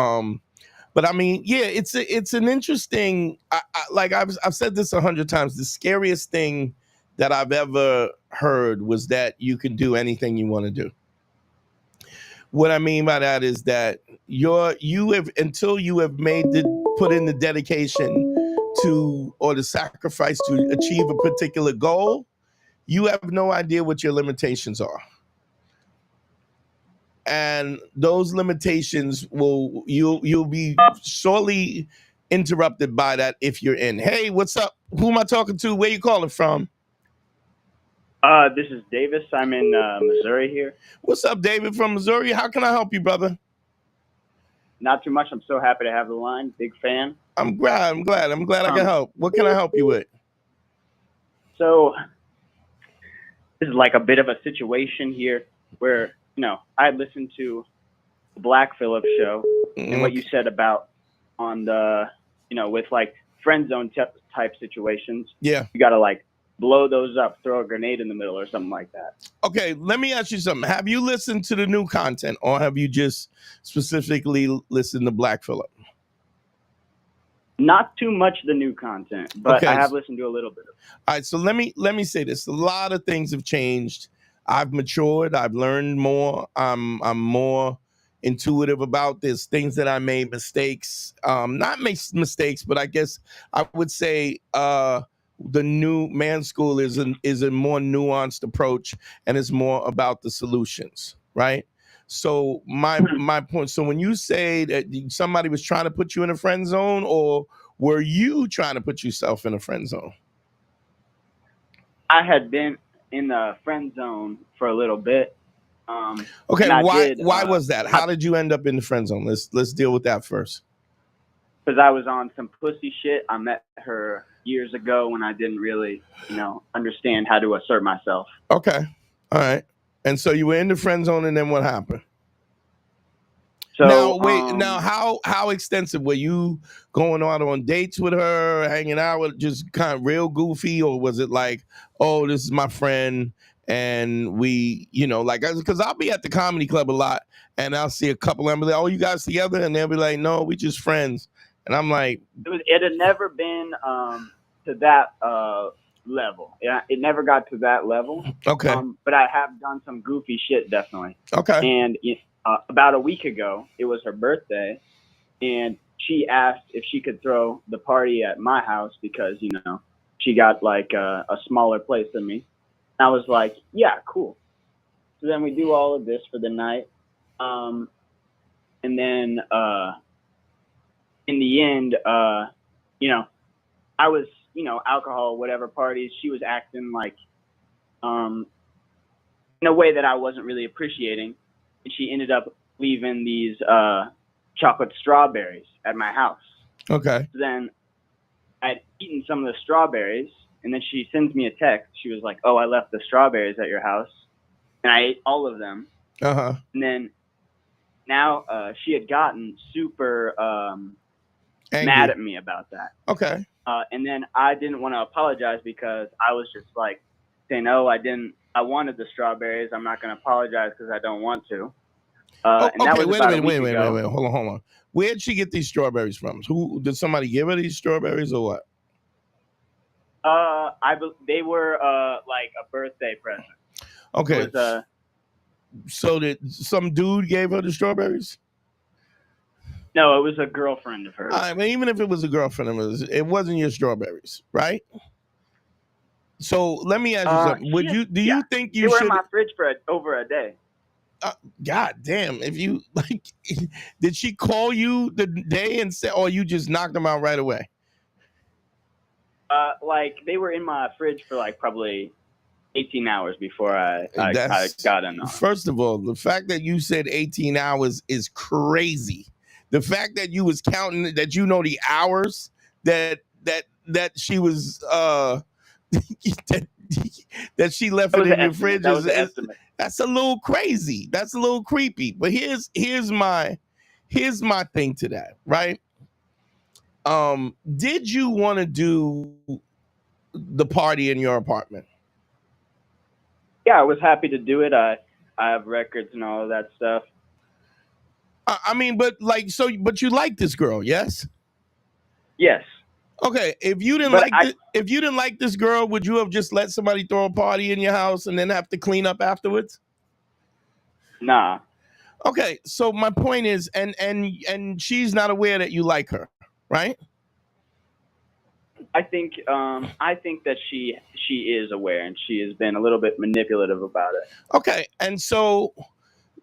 but I mean, yeah, it's an interesting. I've said this 100 times. The scariest thing that I've ever heard was that you can do anything you want to do. What I mean by that is that until you have put in the dedication to or the sacrifice to achieve a particular goal, you have no idea what your limitations are. And those limitations you'll be sorely interrupted by that if you're in. Hey, what's up? Who am I talking to? Where you calling from? This is Davis. I'm in Missouri here. What's up, David from Missouri? How can I help you, brother? Not too much. I'm so happy to have the line. Big fan. I'm glad I can help. What can I help you with? So this is like a bit of a situation here where, I listened to the Black Phillip show and what you said about on the, with like friend zone type situations. Yeah. You got to like blow those up, throw a grenade in the middle or something like that. Okay, let me ask you something. Have you listened to the new content or have you just specifically listened to Black Phillip? Not too much the new content, but okay. I have listened to a little bit of it. All right, so let me say this. A lot of things have changed. I've matured. I've learned more. I'm more intuitive about this. Things that I made mistakes. Not mistakes, but I guess I would say the new Man School is a more nuanced approach, and it's more about the solutions, right? So my point. So when you say that somebody was trying to put you in a friend zone, or were you trying to put yourself in a friend zone? I had been in the friend zone for a little bit. Okay, why was that? How did you end up in the friend zone? Let's deal with that first. Because I was on some pussy shit. I met her years ago when I didn't really, understand how to assert myself. Okay, all right. And so you were in the friend zone, and then what happened? So now wait, now how extensive were you going on dates with her, hanging out with, just kind of real goofy, or was it like, oh, this is my friend and we, like, because I'll be at the comedy club a lot and I'll see a couple and be like, oh, you guys together? And they'll be like, no, we just friends. And I'm like, it had never been to that level. Yeah, it never got to that level. Okay. But I have done some goofy shit, definitely. Okay. And about a week ago, it was her birthday, and she asked if she could throw the party at my house because, she got like a smaller place than me. I was like, yeah, cool. So then we do all of this for the night. And then in the end, I was, alcohol, whatever parties, she was acting like in a way that I wasn't really appreciating. And she ended up leaving these chocolate strawberries at my house. Okay. So then I'd eaten some of the strawberries, and then she sends me a text. She was like, oh, I left the strawberries at your house. And I ate all of them. Uh-huh. And then now she had gotten super mad at me about that. Okay. And then I didn't want to apologize because I was just like saying, oh, I wanted the strawberries. I'm not going to apologize because I don't want to. And that was wait about a a week minute, ago. wait. Hold on. Where'd she get these strawberries from? Who did somebody give her these strawberries or what? They were like a birthday present. Okay. It was, so did some dude gave her the strawberries? No, it was a girlfriend of hers. I mean, even if it was a girlfriend of hers, it wasn't your strawberries, right? So let me ask you something. Do you think you should? They were in my fridge for over a day. God damn! If you did she call you the day and say, or you just knocked them out right away? Like they were in my fridge for like probably 18 hours before I got in. First of all, the fact that you said 18 hours is crazy. The fact that you was counting, that the hours that she was that she left it in your fridge that's a little crazy. That's a little creepy. But here's my thing to that, right? Did you want to do the party in your apartment? Yeah, I was happy to do it. I have records and all of that stuff. I mean, but you like this girl, yes? Yes. Okay, if you didn't like this girl, would you have just let somebody throw a party in your house and then have to clean up afterwards? Nah. Okay, so my point is, and she's not aware that you like her, right? I think that she is aware, and she has been a little bit manipulative about it. Okay, and so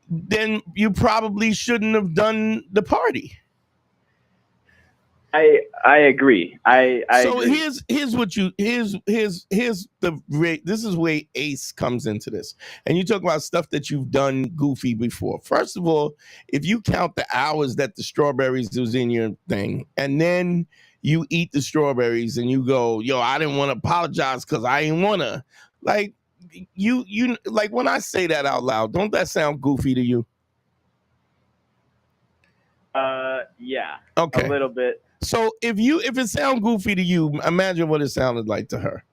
then you probably shouldn't have done the party. I agree. I so agree. This is where Ace comes into this, and you talk about stuff that you've done goofy before. First of all, if you count the hours that the strawberries was in your thing, and then you eat the strawberries and you go, yo, I didn't want to apologize because I didn't want to, like, you like, when I say that out loud, don't that sound goofy to you? Yeah. Okay. A little bit. So if it sounds goofy to you, imagine what it sounded like to her.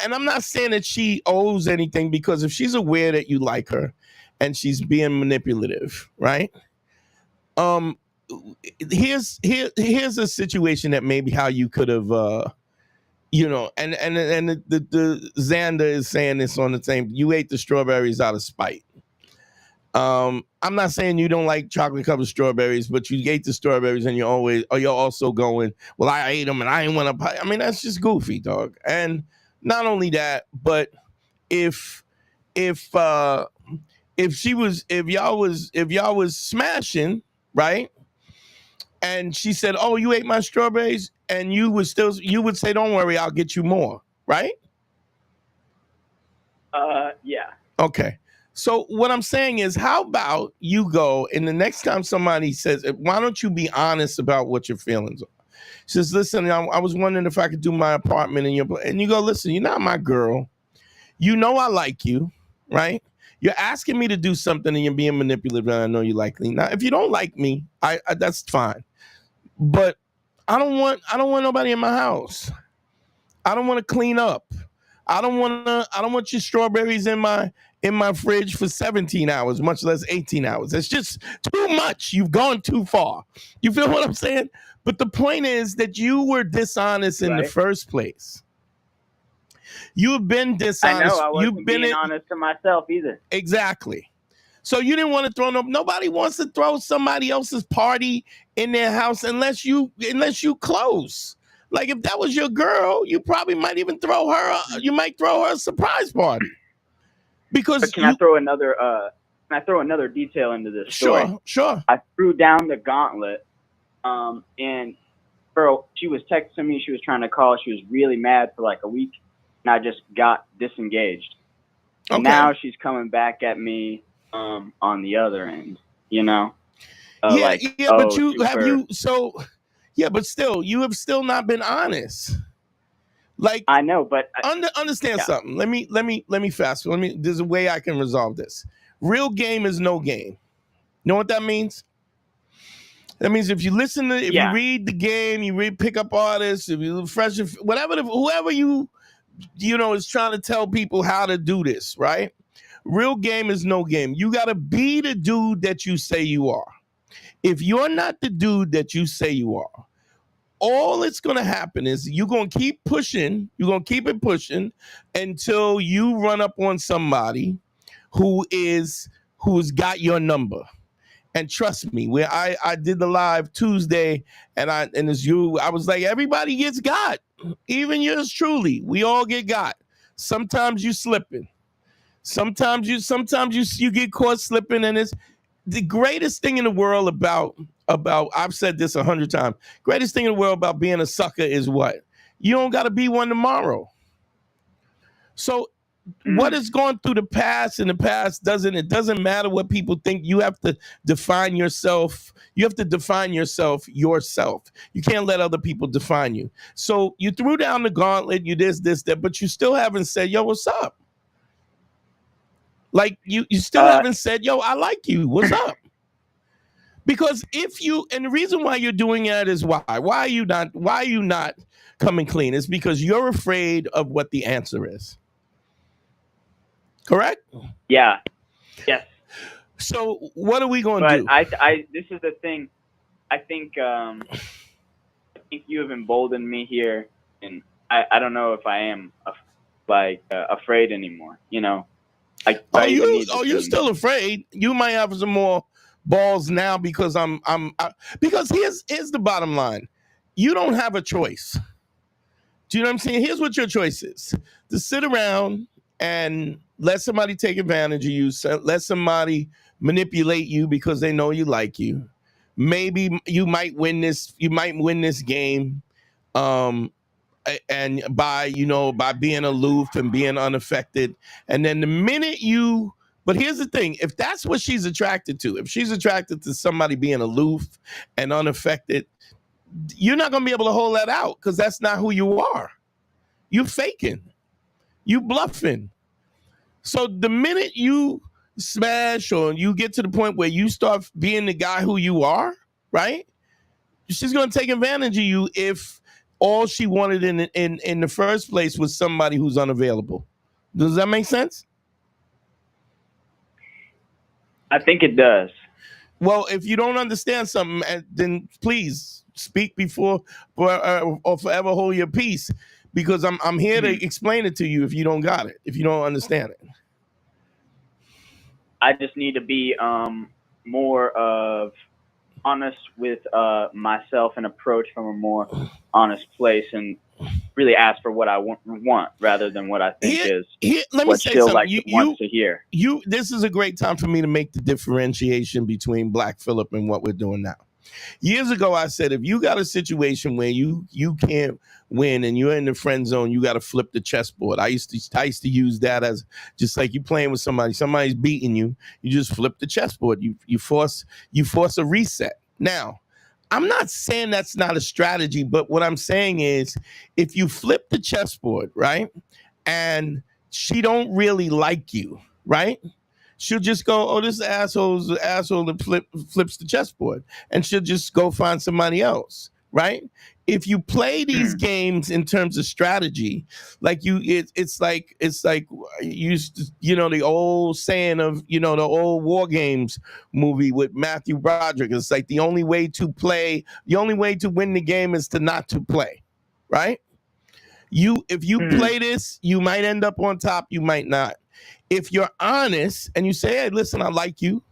And I'm not saying that she owes anything, because if she's aware that you like her and she's being manipulative, right? Here's a situation that maybe how you could have, and the Xander is saying this on the same. You ate the strawberries out of spite. I'm not saying you don't like chocolate covered strawberries, but you ate the strawberries and you're also going, well, I ate them and I didn't want to. I mean, that's just goofy, dog. And not only that, but if if y'all was smashing, right? And she said, "Oh, you ate my strawberries," and you would say, "Don't worry, I'll get you more," right? Yeah. Okay. So what I'm saying is, how about you go and the next time somebody says, "Why don't you be honest about what your feelings are?" She says, "Listen, I was wondering if I could do my apartment in your," and you go, "Listen, you're not my girl. You know I like you, right? You're asking me to do something and you're being manipulative, and I know you like me. Now, if you don't like me, I that's fine. But I don't want nobody in my house. I don't want to clean up. I don't want your strawberries in my fridge for 17 hours, much less 18 hours. It's just too much. You've gone too far. You feel what I'm saying? But the point is that you were dishonest in the first place. You have been dishonest. I know. I wasn't being honest to myself either. Exactly. So you didn't want to throw nobody wants to throw somebody else's party in their house unless you close. Like if that was your girl, you probably might even throw her. You might throw her a surprise party. Because but can I throw another detail into this story? Sure. I threw down the gauntlet, and girl, she was texting me. She was trying to call. She was really mad for like a week, and I just got disengaged. Okay. And now she's coming back at me on the other end. You know. But still, you have still not been honest. Like I know, but understand something. Let me fast. There's a way I can resolve this. Real game is no game. Know what that means? That means if you you read the game, you read pickup artists, if you fresh, whoever you is trying to tell people how to do this, right? Real game is no game. You got to be the dude that you say you are. If you're not the dude that you say you are, all it's going to happen is you're going to keep pushing. You're going to keep it pushing until you run up on somebody who's got your number. And trust me, where I did the live Tuesday and it's you, I was like, everybody gets got. Even yours truly. We all get got. Sometimes you slipping. Sometimes you get caught slipping, and it's the greatest thing in the world about I've said this 100 times. Greatest thing in the world about being a sucker is what? You don't got to be one tomorrow. So what is going through the past in the past doesn't matter what people think. You have to define yourself. You have to define yourself. You can't let other people define you. So you threw down the gauntlet, you this, that, but you still haven't said, yo, what's up? Like you still haven't said, yo, I like you. What's up? Because and the reason why you're doing that is why are you not coming clean? It's because you're afraid of what the answer is. Correct? Yeah. Yes. So what are we going to do? This is the thing. I think you have emboldened me here, and I don't know if I am afraid anymore. You know. You're still afraid. You might have some more balls now because because here's the bottom line. You don't have a choice. Do you know what I'm saying? Here's what your choice is. To sit around and let somebody take advantage of you, let somebody manipulate you because they know you like you. Maybe you might win this game. And by being aloof and being unaffected. And then the minute but here's the thing, if that's what she's attracted to, if she's attracted to somebody being aloof and unaffected, you're not going to be able to hold that out because that's not who you are. You faking. You bluffing. So the minute you smash or you get to the point where you start being the guy who you are, right? She's going to take advantage of you if all she wanted in the first place was somebody who's unavailable. Does that make sense? I think it does. Well, if you don't understand something, then please speak before or forever hold your peace, because I'm here to explain it to you if you don't got it, if you don't understand it. I just need to be more of honest with myself and approach from a more honest place. And really ask for what I want rather than what I think let me what say Phil something. wants to hear. This is a great time for me to make the differentiation between Black Phillip and what we're doing now. Years ago, I said, if you got a situation where you can't win and you're in the friend zone, you got to flip the chessboard. I used to use that as just like you playing with somebody's beating you. You just flip the chessboard. You force a reset. Now, I'm not saying that's not a strategy, but what I'm saying is if you flip the chessboard, right, and she don't really like you, right, she'll just go, oh, this asshole's the asshole that flips the chessboard, and she'll just go find somebody else, right? If you play these games in terms of strategy, like it's like the old saying of the old War Games movie with Matthew Broderick. It's like the only way to win the game is to not to play, right? If you play this, you might end up on top, you might not. If you're honest and you say, hey, listen, I like you.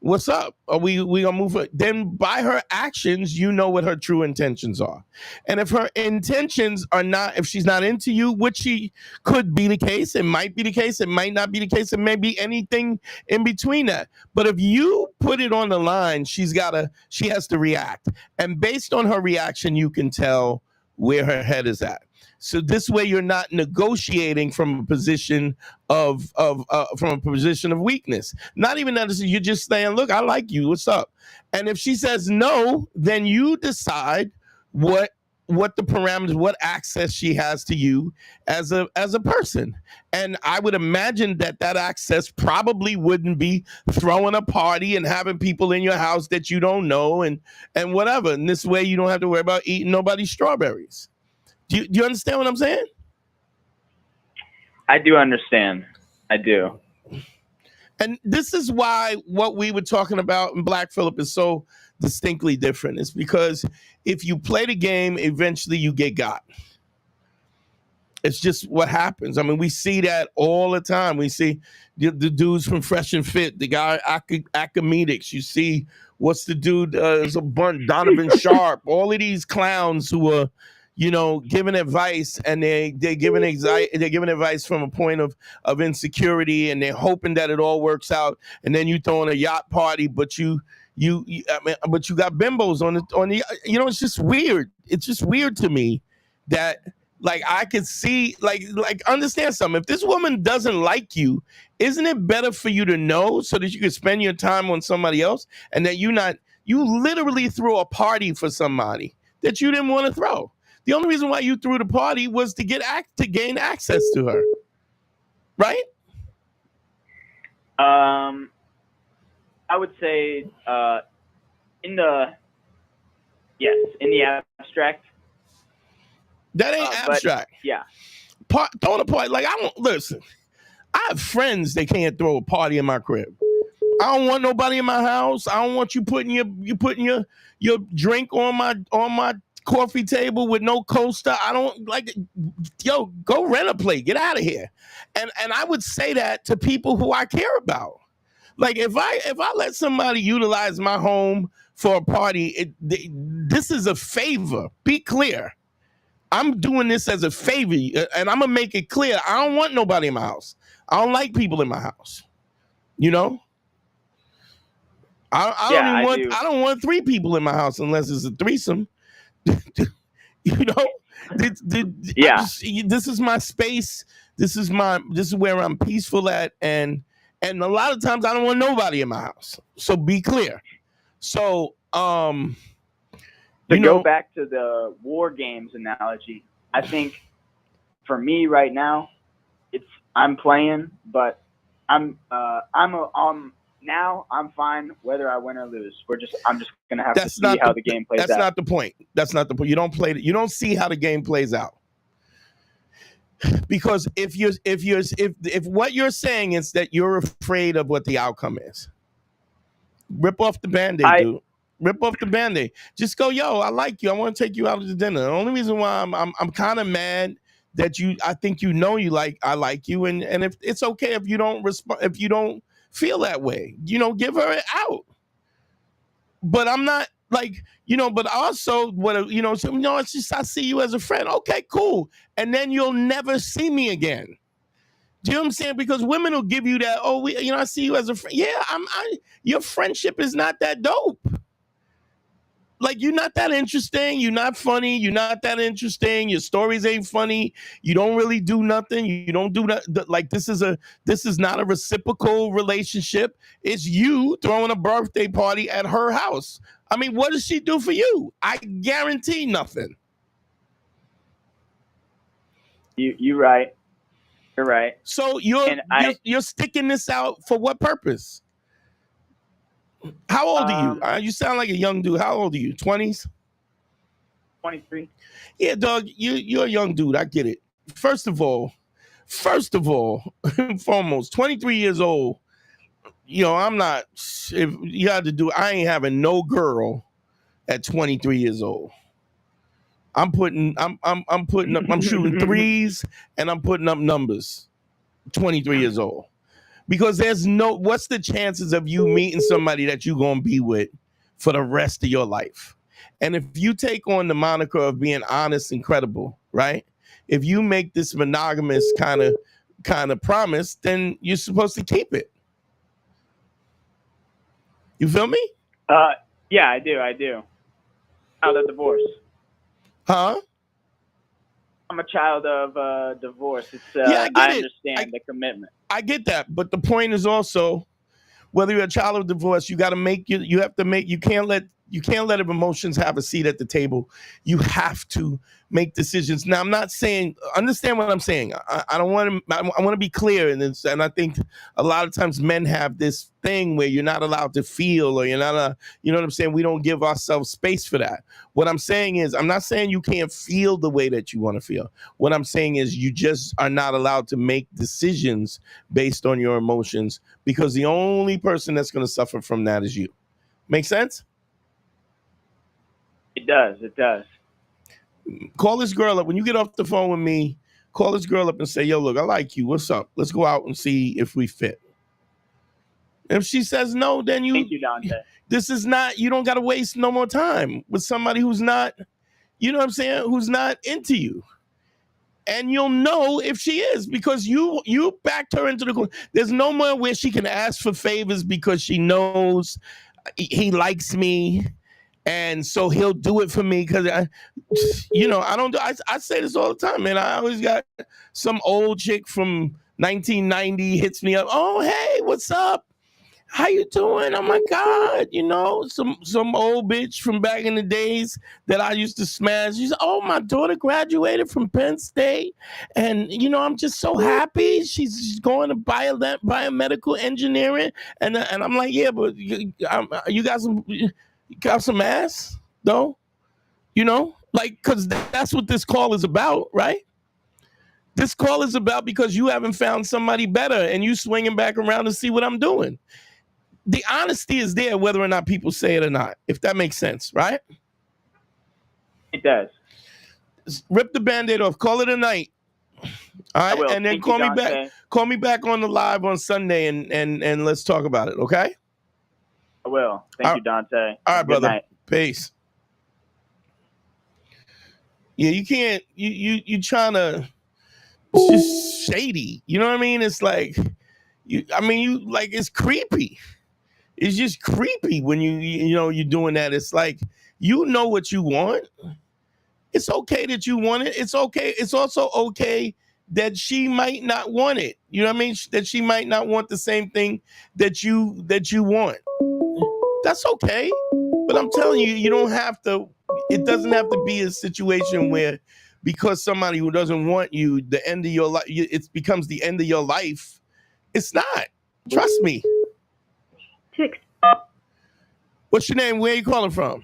What's up? Are we gonna move it? Then by her actions, you know what her true intentions are. And if her intentions are not, if she's not into you, which she could be the case, it might be the case, it might not be the case, it may be anything in between that. But if you put it on the line, she has to react. And based on her reaction, you can tell where her head is at. So this way, you're not negotiating from a position of weakness. Not even that. You're just saying, "Look, I like you. What's up?" And if she says no, then you decide what the parameters, what access she has to you as a person. And I would imagine that access probably wouldn't be throwing a party and having people in your house that you don't know and whatever. And this way, you don't have to worry about eating nobody's strawberries. Do you understand what I'm saying? I do understand. I do. And this is why what we were talking about in Black Phillip is so distinctly different. It's because if you play the game, eventually you get got. It's just what happens. I mean, we see that all the time. We see the dudes from Fresh and Fit, the guy Academics. You see, what's the dude? There's a bunch, Donovan Sharp. All of these clowns who are, giving advice, and they're giving advice from a point of insecurity, and they're hoping that it all works out. And then you throw in a yacht party, but you got bimbos on the. It's just weird. It's just weird to me that like I could see like understand something. If this woman doesn't like you, isn't it better for you to know so that you can spend your time on somebody else, and that you literally threw a party for somebody that you didn't want to throw. The only reason why you threw the party was to gain access to her, right? I would say in the abstract. That ain't abstract. Yeah. Throwing a party, like I don't listen. I have friends that can't throw a party in my crib. I don't want nobody in my house. I don't want you putting your drink on my coffee table with no coaster. I don't like it. Yo, go rent a place. Get out of here. And I would say that to people who I care about. Like if I let somebody utilize my home for a party, this is a favor. Be clear. I'm doing this as a favor, and I'm gonna make it clear. I don't want nobody in my house. I don't like people in my house. I don't want 3 people in my house unless it's a threesome. This is my space. This is where I'm peaceful at, and a lot of times I don't want nobody in my house. So be clear. So go back to the War Games analogy, I think for me right now, I'm playing, but I'm fine whether I win or lose. I'm just gonna have to see how the game plays out. That's not the point. That's not the point. You don't play it. You don't see how the game plays out. Because if what you're saying is that you're afraid of what the outcome is, rip off the Band-Aid, dude. Rip off the Band-Aid. Just go, yo, I like you. I want to take you out to dinner. The only reason why I'm kind of mad that I think I like you, and if it's okay if you don't respond, if you don't feel that way, give her it out. But I'm not Like, but also it's just, I see you as a friend. Okay, cool. And then you'll never see me again. Do you know what I'm saying? Because women will give you that, I see you as a friend. Yeah, your friendship is not that dope. Like, you're not that interesting. You're not funny. You're not that interesting. Your stories ain't funny. You don't really do nothing. You don't do that. Like, this is not a reciprocal relationship. It's you throwing a birthday party at her house. I mean, what does she do for you? I guarantee nothing. You're right. You're right. So you're sticking this out for what purpose? How old are you? You sound like a young dude. How old are you? 20s? 23. Yeah, dog, you're a young dude. I get it. First of all, foremost, 23 years old. I'm not. If you had to do, I ain't having no girl at 23 years old. I'm shooting threes and I'm putting up numbers. 23 years old. Because what's the chances of you meeting somebody that you're going to be with for the rest of your life? And if you take on the moniker of being honest and credible, right? If you make this monogamous kind of promise, then you're supposed to keep it. You feel me? Yeah, I do. Child of divorce. Huh? I'm a child of divorce. It's I understand the commitment. I get that, but the point is also, whether you're a child of divorce, you can't let emotions have a seat at the table. You have to make decisions. Now, I'm not saying, understand what I'm saying. I want to be clear in this, and I think a lot of times men have this thing where you're not allowed to feel, or you're not, you know what I'm saying? We don't give ourselves space for that. What I'm saying is, I'm not saying you can't feel the way that you want to feel. What I'm saying is you just are not allowed to make decisions based on your emotions, because the only person that's going to suffer from that is you. Make sense? It does. Call this girl up. When you get off the phone with me, call this girl up and say, yo, look, I like you. What's up? Let's go out and see if we fit. If she says no, then Thank you, Dante. You don't got to waste no more time with somebody who's not, you know what I'm saying, who's not into you. And you'll know if she is, because you backed her into the corner. There's no more where she can ask for favors because she knows he likes me. And so he'll do it for me because I say this all the time, man. I always got some old chick from 1990 hits me up. Oh, hey, what's up? How you doing? Oh my God. Some old bitch from back in the days that I used to smash. She's, oh, my daughter graduated from Penn State. And, I'm just so happy. She's going to biomedical engineering. And I'm like, yeah, but you got some ass, though, because that's what this call is about, right? This call is about because you haven't found somebody better and you swinging back around to see what I'm doing. The honesty is there whether or not people say it or not, if that makes sense, right? It does. Rip the Band-Aid off. Call it a night. All right, and then call me back. Call me back on the live on Sunday and let's talk about it, okay? I will. Thank you, Dante. All right, brother. Night. Peace. Yeah, you can't. You trying to. It's just shady. You know what I mean? It's like it's creepy. It's just creepy when you're doing that. It's like, what you want. It's okay that you want it. It's okay. It's also okay that she might not want it. You know what I mean? That she might not want the same thing that you want. That's okay. But I'm telling you, you don't have to. It doesn't have to be a situation where, because somebody who doesn't want you, the end of your life, it becomes the end of your life. It's not. Trust me. What's your name? Where are you calling from?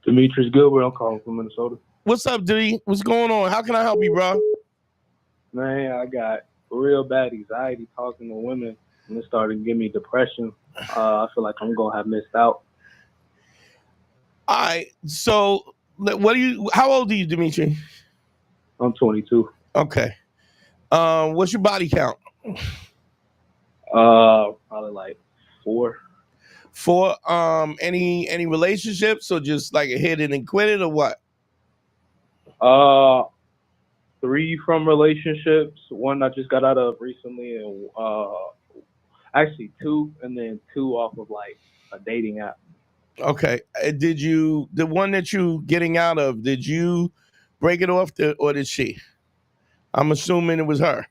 Demetrius Gilbert. I'm calling from Minnesota. What's up, D? What's going on? How can I help you, bro? Man, I got real bad anxiety talking to women, and it started to give me depression. I feel like I'm gonna have missed out. All right. So, how old are you, Dimitri? I'm 22. Okay. What's your body count? Probably like 4. For any relationships, or just like a hit it and quit it, or what? 3 from relationships. 1 I just got out of recently, and actually 2, and then 2 off of like a dating app. Okay. The one that you getting out of, did you break it off, or did she? I'm assuming it was her.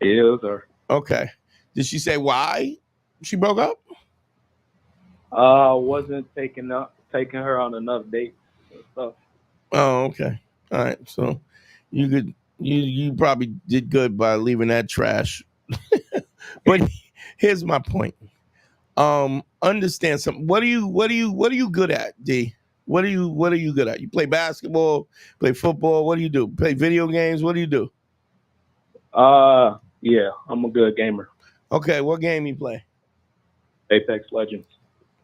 Yeah, it was her. Okay. Did she say why she broke up? Wasn't taking her on enough dates and stuff. Oh, okay. All right. So you probably did good by leaving that trash. But here's my point. Understand something. What are you good at, D? What are you good at? You play basketball, play football, what do you do? Play video games, what do you do? Yeah, I'm a good gamer. Okay, what game you play? Apex Legends.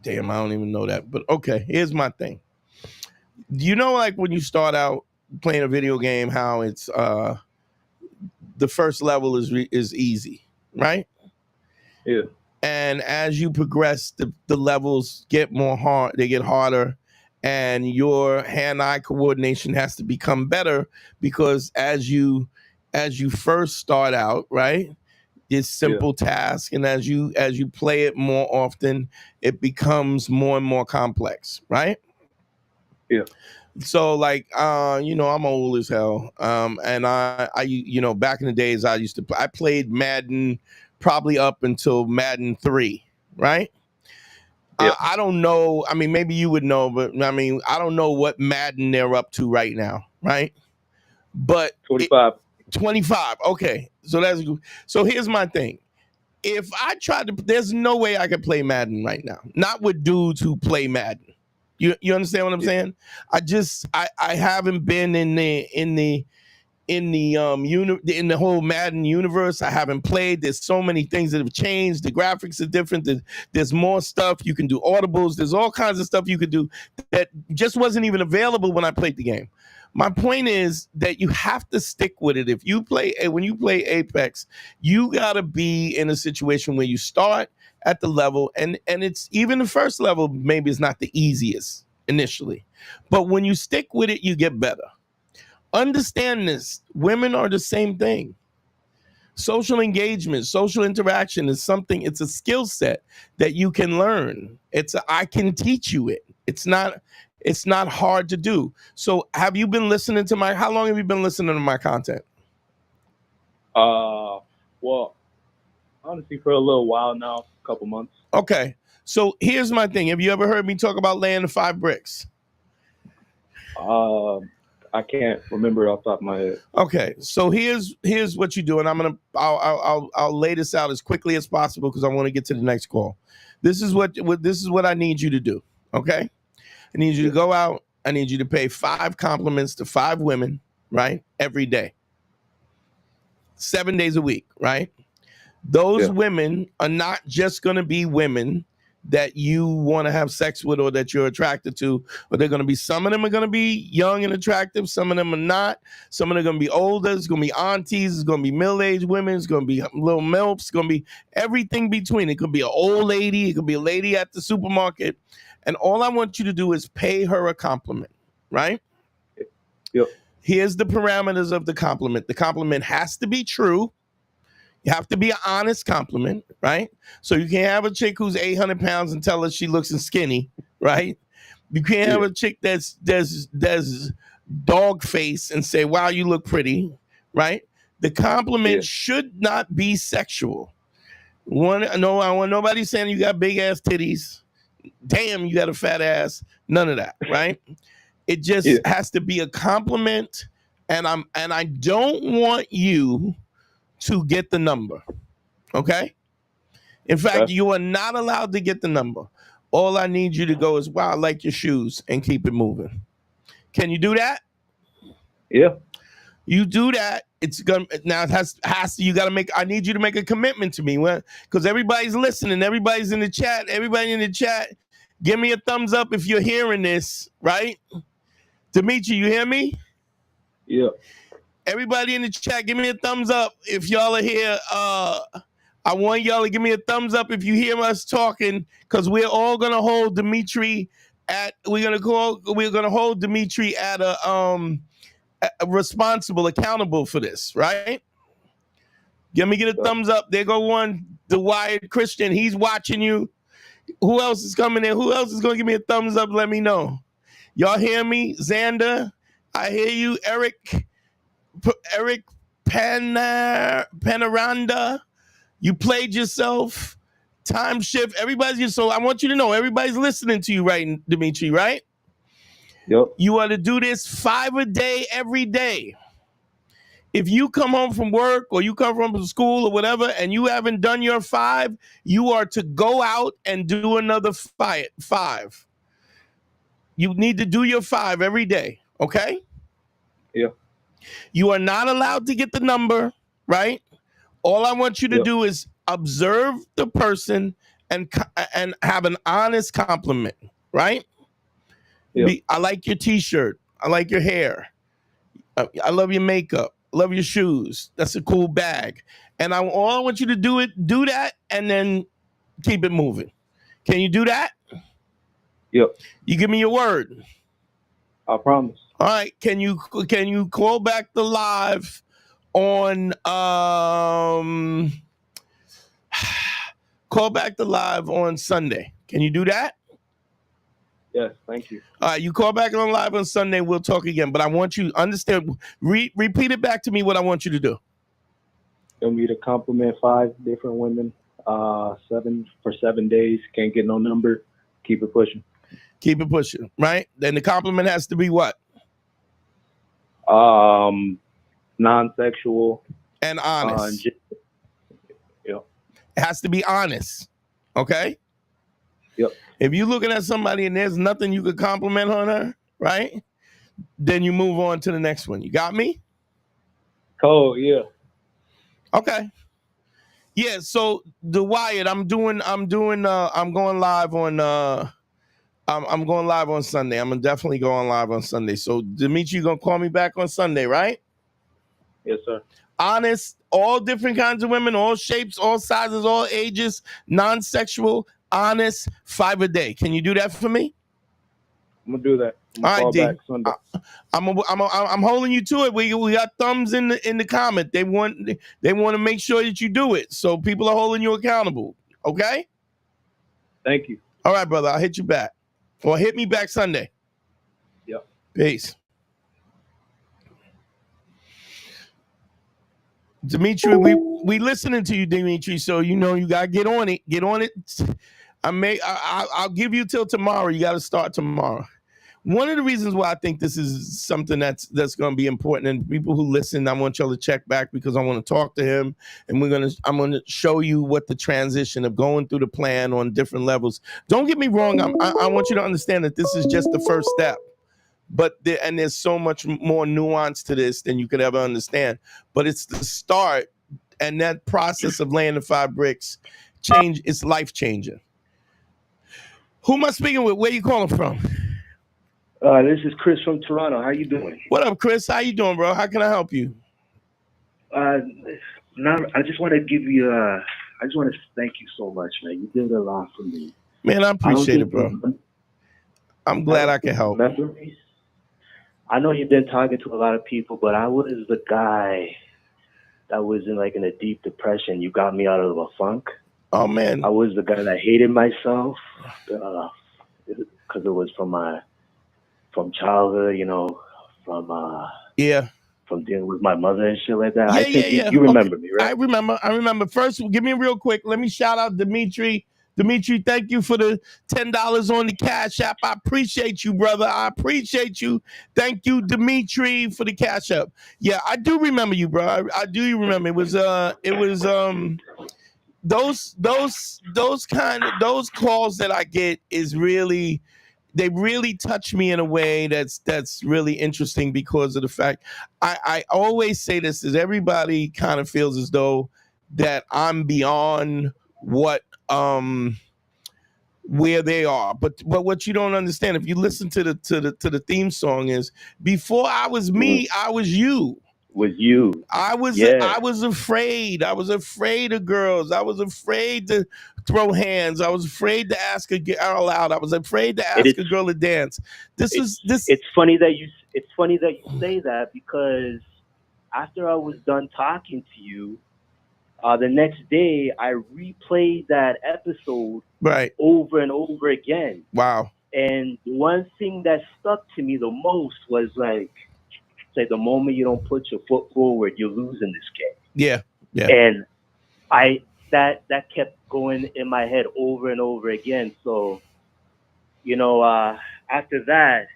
Damn, I don't even know that. But okay, here's my thing. You know, like when you start out playing a video game, how it's the first level is easy, right? Yeah. And as you progress, the levels get more hard. They get harder, and your hand-eye coordination has to become better, because as you first start out, right? It's simple task, and as you play it more often, it becomes more and more complex, right? Yeah. So like I'm old as hell. And I back in the days I played Madden probably up until Madden 3, right? Yeah. I don't know. I mean, maybe you would know, but I mean, I don't know what Madden they're up to right now, right? But 25. 25. Okay. So here's my thing. If I tried to, there's no way I could play Madden right now. Not with dudes who play Madden. You understand what I'm saying? I haven't been in the whole Madden universe. I haven't played. There's so many things that have changed. The graphics are different. There's more stuff. You can do audibles. There's all kinds of stuff you could do that just wasn't even available when I played the game. My point is that you have to stick with it. When you play Apex, you gotta be in a situation where you start at the level, and it's even the first level maybe is not the easiest initially, but when you stick with it, you get better. Understand this. Women are the same thing. Social engagement, social interaction is something, it's a skill set that you can learn. I can teach you it. It's not hard to do. So have you been listening to how long have you been listening to my content? Well, honestly, for a little while now, a couple months. Okay. So here's my thing. Have you ever heard me talk about laying the 5 bricks? I can't remember it off the top of my head. Okay, so here's what you do, and I'll lay this out as quickly as possible because I want to get to the next call. This is what I need you to do. Okay, I need you to go out. I need you to pay 5 compliments to 5 women, right? Every day, 7 days a week, right? Those women are not just going to be women that you want to have sex with or that you're attracted to, but they're going to be, some of them are going to be young and attractive, some of them are not, some of them are going to be older, it's going to be aunties, it's going to be middle-aged women, it's going to be little milfs, it's going to be everything between. It could be an old lady, it could be a lady at the supermarket, and all I want you to do is pay her a compliment, right? Yep. Here's the parameters of the compliment. The compliment has to be true. You have to be an honest compliment, right? So you can't have a chick who's 800 pounds and tell her she looks skinny, right? You can't have a chick that's dog face and say, wow, you look pretty, right? The compliment should not be sexual. I want nobody saying you got big ass titties. Damn, you got a fat ass. None of that, right? It just has to be a compliment, and I don't want you to get the number, okay? In fact, you are not allowed to get the number. All I need you to go is, wow, I like your shoes, and keep it moving. Can you do that? Yeah. You do that, it's gonna, now it has to, you gotta make, I need you to make a commitment to me, because everybody's listening, everybody's in the chat, everybody in the chat, give me a thumbs up if you're hearing this, right? Dimitri, you hear me? Yeah. Everybody in the chat, give me a thumbs up if y'all are here. I want y'all to give me a thumbs up if you hear us talking, because we're all gonna hold Dimitri at a responsible, accountable for this, right? Let me get a thumbs up. There go one, the Wired Christian. He's watching you. Who else is coming in? Who else is gonna give me a thumbs up? Let me know. Y'all hear me? Xander, I hear you. Eric Panaranda, you played yourself. Time shift. So I want you to know everybody's listening to you, right, Dimitri, right? Yep. You are to do this 5 a day every day. If you come home from work or you come from school or whatever and you haven't done your 5, you are to go out and do another 5. You need to do your 5 every day, okay? Yeah. You are not allowed to get the number, right? All I want you to do is observe the person and have an honest compliment, right? Yep. I like your t-shirt. I like your hair. I love your makeup. Love your shoes. That's a cool bag. And all I want you to do that, and then keep it moving. Can you do that? Yep. You give me your word. I promise. All right. Can you call back the live on call back the live on Sunday? Can you do that? Yes, thank you. All right, you call back on live on Sunday. We'll talk again. But I want you to understand. Repeat it back to me. What I want you to do. You want me to compliment 5 different women, 7 for 7 days. Can't get no number. Keep it pushing. Keep it pushing, right? Then the compliment has to be what? Non-sexual and honest. Yep. It has to be honest. Okay. Yep. If you're looking at somebody and there's nothing you could compliment on her, right? Then you move on to the next one. You got me? Cool. Yeah. Okay. Yeah. So the Wyatt, I'm going live on. I'm going live on Sunday. I'm definitely going live on Sunday. So Dimitri, you gonna call me back on Sunday, right? Yes, sir. Honest, all different kinds of women, all shapes, all sizes, all ages, non-sexual, honest, 5 a day. Can you do that for me? I'm gonna do that. All right, D. Back Sunday. I'm holding you to it. We got thumbs in the comment. They want to make sure that you do it. So people are holding you accountable. Okay? Thank you. All right, brother. I'll hit you back. Or hit me back Sunday. Yep. Peace. Dimitri, we listening to you, Dimitri. So you know you gotta get on it. Get on it. I'll give you till tomorrow. You got to start tomorrow. One of the reasons why I think this is something that's going to be important, and people who listen, I want y'all to check back because I want to talk to him, and I'm going to show you what the transition of going through the plan on different levels. Don't get me wrong. I want you to understand that this is just the first step. But there's so much more nuance to this than you could ever understand. But it's the start, and that process of laying the 5 bricks it's life changing. Who am I speaking with? Where you calling from? This is Chris from Toronto. How you doing? What up, Chris? How you doing, bro? How can I help you? I just want to give you. I just want to thank you so much, man. You did a lot for me. Man, I appreciate it, bro. I'm glad I can help. I know you've been talking to a lot of people, but I was the guy that was in a deep depression. You got me out of a funk. Oh man, I was the guy that hated myself because it was from childhood, from dealing with my mother and shit like that. Yeah, I think yeah. You remember me, right? I remember. First, give me real quick. Let me shout out Dimitri. Dimitri, thank you for the $10 on the Cash App. I appreciate you, brother. I appreciate you. Thank you, Dimitri, for the Cash App. Yeah, I do remember you, bro. I do remember. It was those calls that I get they really touch me in a way that's really interesting because of the fact I always say this is everybody kind of feels as though that I'm beyond what where they are, but what you don't understand, if you listen to the theme song, is before I was me, I was you, Was you? I was afraid. I was afraid of girls. I was afraid to throw hands. I was afraid to ask a girl out loud. I was afraid to ask a girl to dance. It's funny that you say that, because after I was done talking to you, the next day I replayed that episode over and over again. Wow. And one thing that stuck to me the most was like the moment you don't put your foot forward, you're losing this game. Yeah. And that kept going in my head over and over again. So, after that,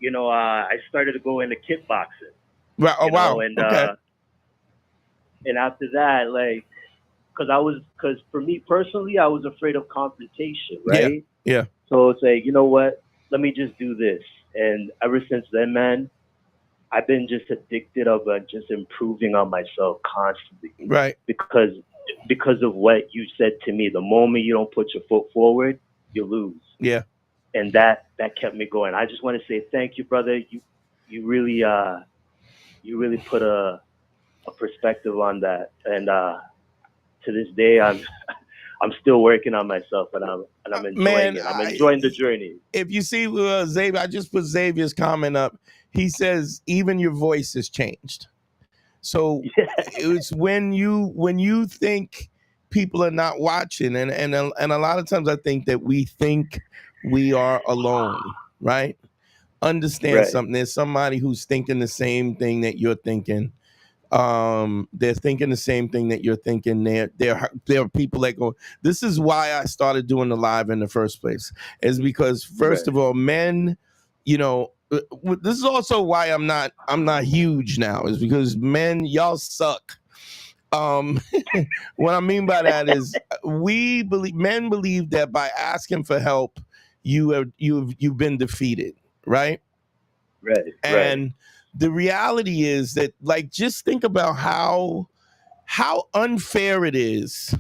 I started to go into kickboxing. Right. Oh, wow. And okay. And after that, because for me personally, I was afraid of confrontation, right? Yeah. So it's like, you know what? Let me just do this. And ever since then, man, I've been just addicted of just improving on myself constantly. Right. Because of what you said to me. The moment you don't put your foot forward, you lose. Yeah. And that kept me going. I just want to say thank you, brother. You really put a perspective on that. And to this day, I'm still working on myself, and I'm enjoying it. I'm enjoying the journey. If you see Xavier, I just put Xavier's comment up. He says even your voice has changed. So it's when you think people are not watching, and a lot of times I think that we think we are alone, right? Understand something. There's somebody who's thinking the same thing that you're thinking. They're thinking the same thing that you're thinking. There are people that go, this is why I started doing the live in the first place, is because first of all, men, this is also why I'm not huge now, is because men, y'all suck. What I mean by that is men believe that by asking for help, you've been defeated, right? Right. And the reality is that, just think about how unfair it is.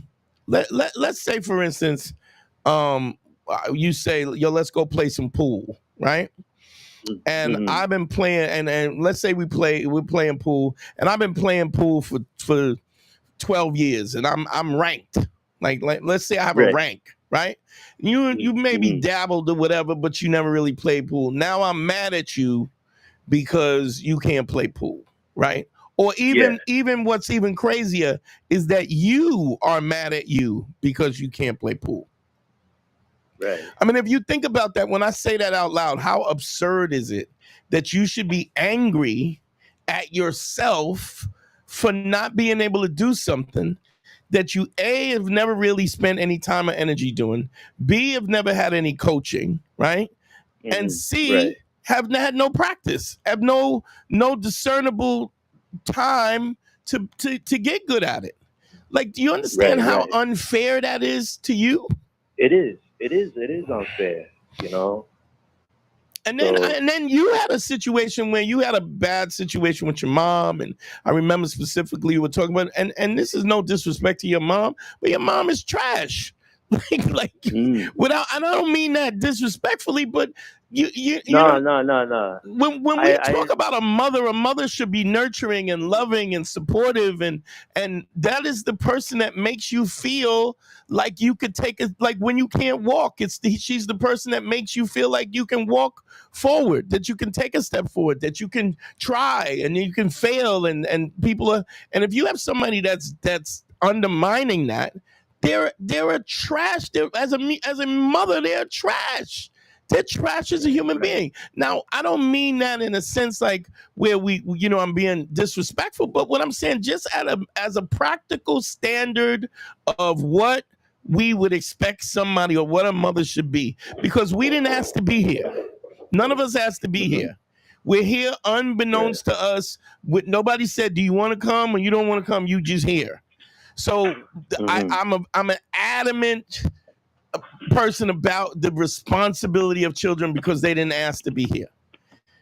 Let's say, for instance, you say, yo, let's go play some pool, right? And I've been playing, and let's say we're playing pool, and I've been playing pool for 12 years, and I'm ranked. Like let's say I have a rank, right? You maybe dabbled or whatever, but you never really played pool. Now I'm mad at you because you can't play pool, right? Or even what's even crazier is that you are mad at you because you can't play pool. Right. I mean, if you think about that, when I say that out loud, how absurd is it that you should be angry at yourself for not being able to do something that you, A, have never really spent any time or energy doing, B, have never had any coaching, right? And C, have had no practice, have no discernible time to get good at it. Do you understand how unfair that is to you? It is unfair, And then you had a situation where you had a bad situation with your mom, and I remember specifically you were talking about, and this is no disrespect to your mom, but your mom is trash. Without, and I don't mean that disrespectfully, but you no. When we talk about a mother should be nurturing and loving and supportive, and that is the person that makes you feel like you could take it. Like when you can't walk, she's the person that makes you feel like you can walk forward, that you can take a step forward, that you can try and you can fail, and people are. And if you have somebody that's undermining that, they're a trash. As a mother, they're trash. They're trash as a human being. Now, I don't mean that in a sense like where I'm being disrespectful, but what I'm saying, just as a practical standard of what we would expect somebody or what a mother should be, because we didn't ask to be here. None of us asked to be here. We're here unbeknownst to us. Nobody said, do you want to come? Or you don't want to come, you just here. So I'm an adamant person about the responsibility of children because they didn't ask to be here.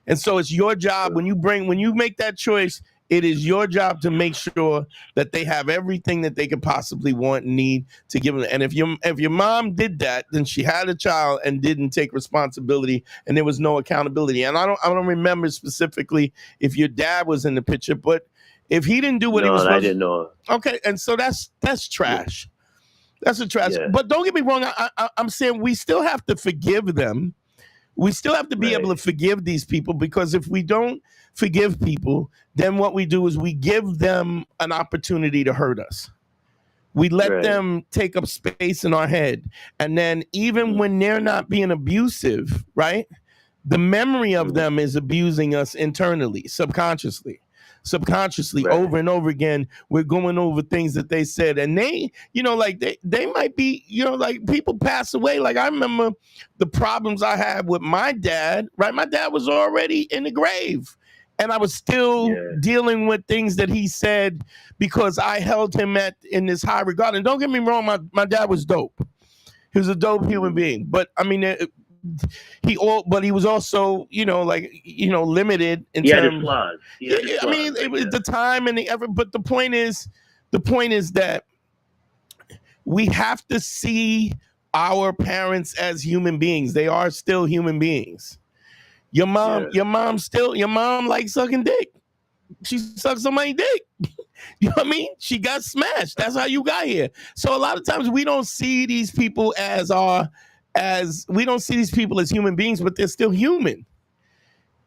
And so it's your job when you make that choice, It is your job to make sure that they have everything that they could possibly want and need to give them. And if your mom did that, then she had a child and didn't take responsibility, and there was no accountability. And I don't remember specifically if your dad was in the picture, but if he didn't do what he was supposed to, I didn't know. Okay, and so that's trash. That's a trash. Yeah. But don't get me wrong. I'm saying we still have to forgive them. We still have to be able to forgive these people, because if we don't forgive people, then what we do is we give them an opportunity to hurt us. We let them take up space in our head. And then even when they're not being abusive, right? The memory of them is abusing us internally, subconsciously, over and over again. We're going over things that they said, and they, like they might be, like people pass away. Like I remember the problems I had with my dad, right? My dad was already in the grave, and I was still dealing with things that he said because I held him in this high regard. And don't get me wrong, my dad was dope. He was a dope human being, but I mean, he was also, limited in terms. He had his flaws. I mean, it was the time and the effort. But the point is that we have to see our parents as human beings. They are still human beings. Your mom likes sucking dick. She sucks somebody's dick. You know what I mean? She got smashed. That's how you got here. So a lot of times we don't see these people as human beings, but they're still human.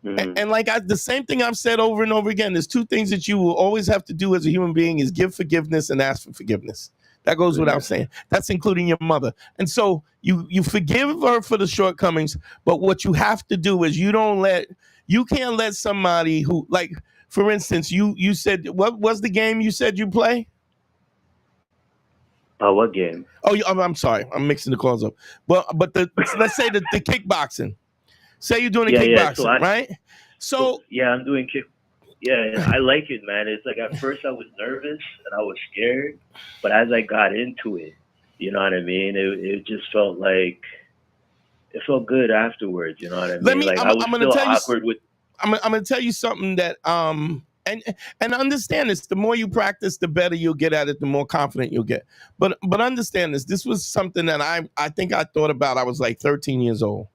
And like the same thing I've said over and over again, there's two things that you will always have to do as a human being is give forgiveness and ask for forgiveness. That goes without saying. That's including your mother. And so you forgive her for the shortcomings, but what you have to do is you can't let somebody who, like, for instance, you said, what was the game you said you play? What game? Oh, I'm sorry. I'm mixing the calls up. But let's say the kickboxing. Say you're doing kickboxing, right? So I'm doing kick. Yeah, I like it, man. It's like at first I was nervous and I was scared, but as I got into it, you know what I mean? It just felt like it felt good afterwards. You know what I mean? I was still awkward with. I'm going to tell you something that and understand this. The more you practice, the better you'll get at it. The more confident you'll get. But understand this. This was something that I think I thought about. I was like 13 years old.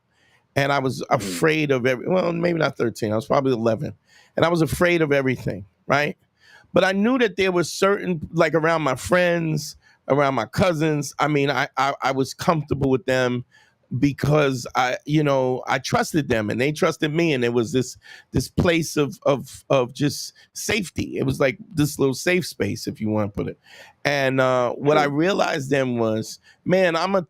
And I was afraid of maybe not 13. I was probably 11. And I was afraid of everything, right? But I knew that there was certain, like around my friends, around my cousins. I mean, I was comfortable with them because I trusted them and they trusted me. And it was this place of just safety. It was like this little safe space, if you want to put it. And what I realized then was, man, I'm a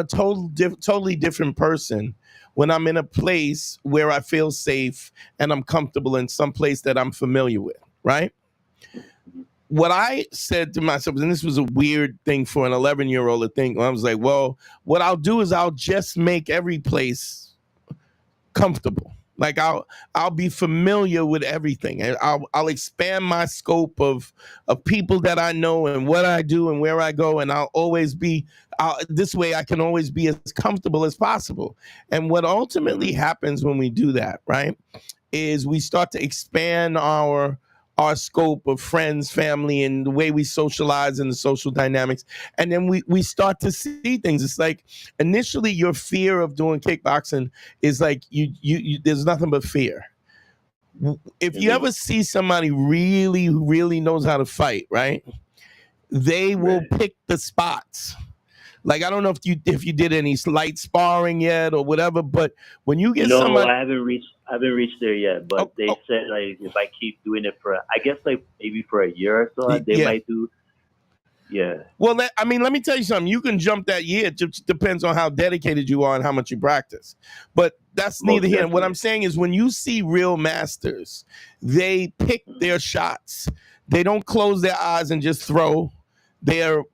totally different person when I'm in a place where I feel safe and I'm comfortable in some place that I'm familiar with, right? What I said to myself, and this was a weird thing for an 11-year-old to think, I was like, well, what I'll do is I'll just make every place comfortable. Like I'll be familiar with everything, and I'll expand my scope of people that I know and what I do and where I go, and I'll always be this way. I can always be as comfortable as possible. And what ultimately happens when we do that, right, is we start to expand our scope of friends, family, and the way we socialize and the social dynamics. And then we start to see things. It's like initially your fear of doing kickboxing is like you there's nothing but fear. If you ever see somebody really, really knows how to fight, right? They will pick the spots. Like, I don't know if you did any light sparring yet or whatever, but when you get somebody... I haven't reached there yet, but they said like if I keep doing it for, I guess like maybe for a year or so, they might do. Yeah. Well, let me tell you something. You can jump that year. It just depends on how dedicated you are and how much you practice. But that's neither here. What I'm saying is when you see real masters, they pick their shots. They don't close their eyes and just throw. They're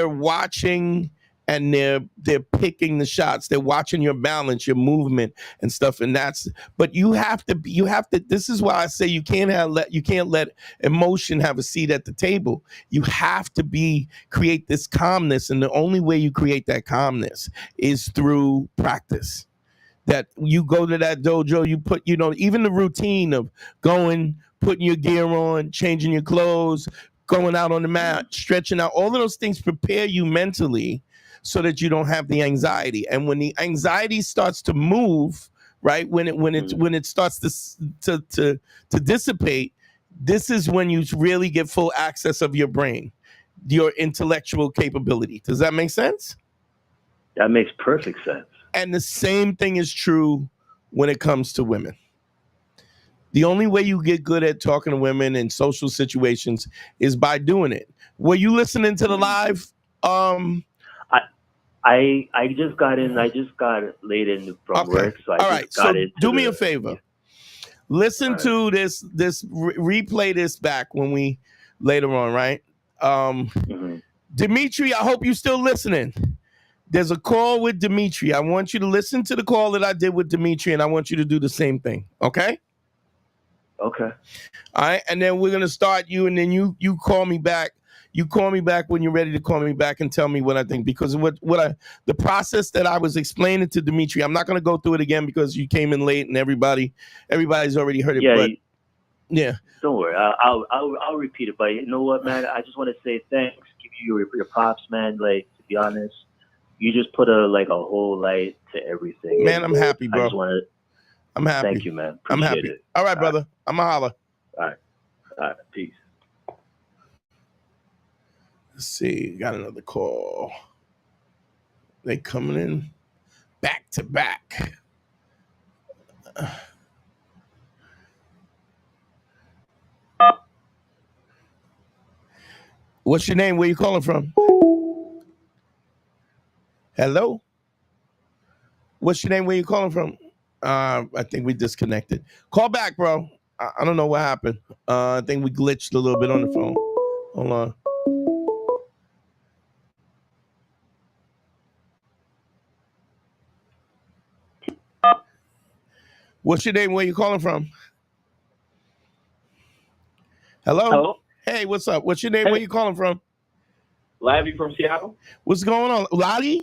watching and they're picking the shots. They're watching your balance, your movement and stuff. And but you have to, this is why I say you can't let emotion have a seat at the table. You have to create this calmness. And the only way you create that calmness is through practice. That you go to that dojo, you put, even the routine of going putting your gear on, changing your clothes, going out on the mat, stretching out. All of those things prepare you mentally so that you don't have the anxiety. And when the anxiety starts to move, right, when it starts to dissipate, this is when you really get full access of your brain, your intellectual capability. Does that make sense? That makes perfect sense. And the same thing is true when it comes to women. The only way you get good at talking to women in social situations is by doing it. Were you listening to the live? I just got in. I just got late in from work, so I just got it. Do me a favor. Listen to this. Replay this back when we later on, right? Dimitri, I hope you're still listening. There's a call with Dimitri. I want you to listen to the call that I did with Dimitri, and I want you to do the same thing. Okay? Okay. All right, and then we're gonna start you, and then you call me back. You call me back when you're ready to call me back and tell me what I think, because the process that I was explaining to Dimitri, I'm not gonna go through it again because you came in late and everybody's already heard it. Yeah, Don't worry, I'll repeat it. But you know what, man? I just want to say thanks, give you your props, man. Like, to be honest, you just put a whole light to everything. Man, I'm happy, bro. I'm happy. Thank you, man. I'm happy. It. All right, brother. I'm going to holler. All right. Peace. Let's see. Got another call. They coming in back to back. What's your name? Where you calling from? Hello? What's your name? Where you calling from? I think we disconnected. Call back, bro. I don't know what happened. I think we glitched a little bit on the phone. Hold on. What's your name? Where you calling from? Hello? Hello? Hey, what's up? What's your name? Hey. Where you calling from? Lavi from Seattle. What's going on? Lottie?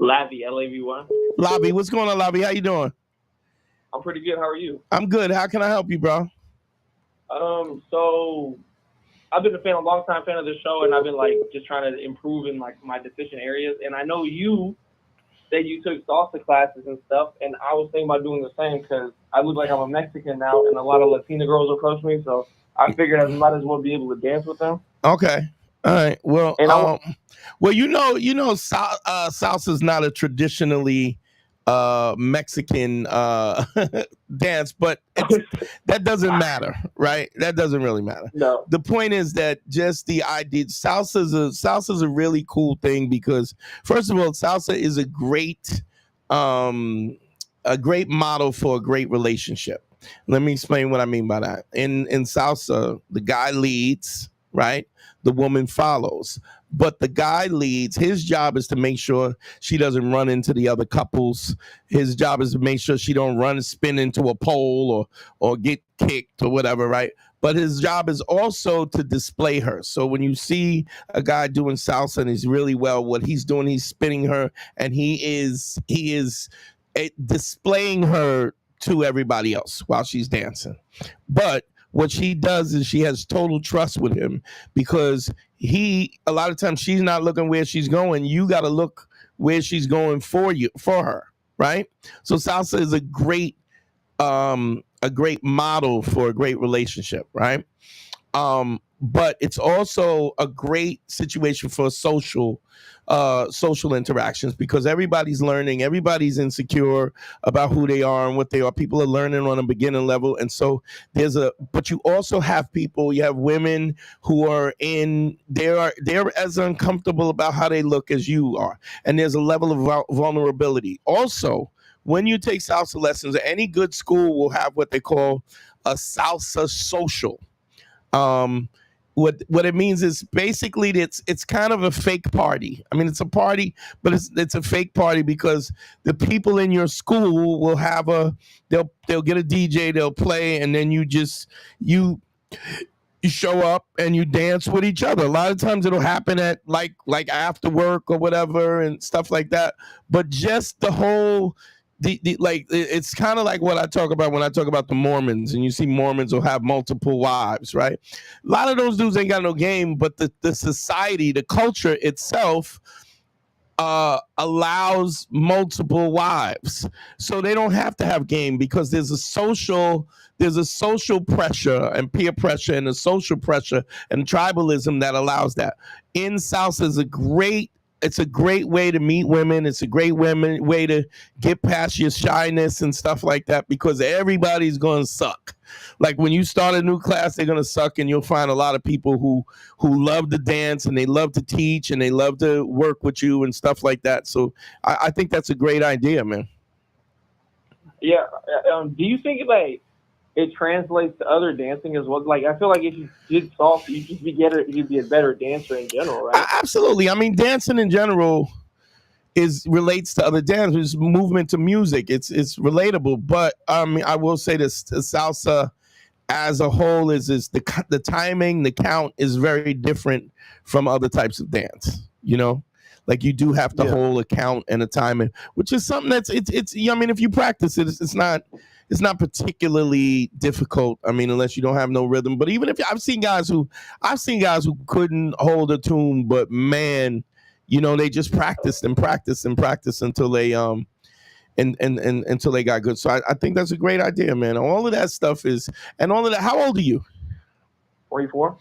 Lavi, L-A-V-Y. Lobby, what's going on, Lobby? How you doing? I'm pretty good. How are you? I'm good. How can I help you, bro? So I've been a long-time fan of the show, and I've been just trying to improve in my deficient areas. And I know you said you took salsa classes and stuff, and I was thinking about doing the same because I look like I'm a Mexican now, and a lot of Latina girls approach me, so I figured I might as well be able to dance with them. Okay. All right. Well, salsa is not a traditionally Mexican dance, but that doesn't matter, right? That doesn't really matter. No. The point is that just the idea, salsa is a really cool thing because, first of all, salsa is a great model for a great relationship. Let me explain what I mean by that. In salsa, the guy leads, right? The woman follows. But the guy leads. His job is to make sure she doesn't run into the other couples. His job is to make sure she don't run and spin into a pole or get kicked or whatever, right? But his job is also to display her. So when you see a guy doing salsa and he's really well, what he's doing, he's spinning her, and he is displaying her to everybody else while she's dancing. But what she does is she has total trust with him because a lot of times she's not looking where she's going. You got to look where she's going for her, right? So salsa is a great model for a great relationship, right? But it's also a great situation for social interactions because everybody's learning, everybody's insecure about who they are and what they are. People are learning on a beginning level. And so but you also have you have women who are they're as uncomfortable about how they look as you are. And there's a level of vulnerability. Also, when you take salsa lessons, any good school will have what they call a salsa social. What it means is basically it's kind of a fake party. I mean, it's a party, but it's a fake party because the people in your school will have they'll get a DJ, they'll play, and then you show up and you dance with each other. A lot of times it'll happen at like after work or whatever and stuff like that. But just the it's kind of like what I talk about when I talk about the Mormons, and you see Mormons will have multiple wives, right? A lot of those dudes ain't got no game, but the society, the culture itself allows multiple wives, so they don't have to have game, because there's a social pressure and peer pressure and a social pressure and tribalism that allows that. In salsa it's a great way to meet women. It's a great way to get past your shyness and stuff like that, because everybody's going to suck. Like when you start a new class, they're going to suck, and you'll find a lot of people who love to dance and they love to teach and they love to work with you and stuff like that. So I think that's a great idea, man. Yeah. Do you think like it translates to other dancing as well? Like, I feel like if you did salsa, you'd be a better dancer in general, right? Absolutely. I mean, dancing in general relates to other dances, movement to music. It's relatable. But I will say this: salsa as a whole is the timing, the count is very different from other types of dance. You know, like you do have to hold a count and a timing, which is something that's it's. I mean, if you practice it, it's not particularly difficult. I mean, unless you don't have no rhythm. But even if I've seen guys who couldn't hold a tune, but man, you know, they just practiced until they until they got good. So I think that's a great idea, man. All of that stuff how old are you? 44.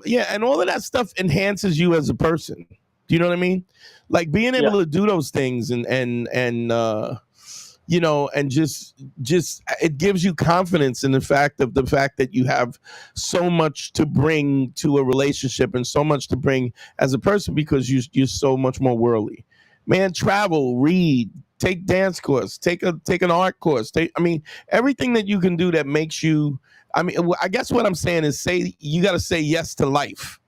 Yeah, and all of that stuff enhances you as a person. Do you know what I mean? Like being able to do those things and you know, and just it gives you confidence in the fact that you have so much to bring to a relationship and so much to bring as a person, because you're so much more worldly. Man, travel, read, take dance course, take an art course. Everything that you can do that makes you. I mean, I guess what I'm saying is you got to say yes to life,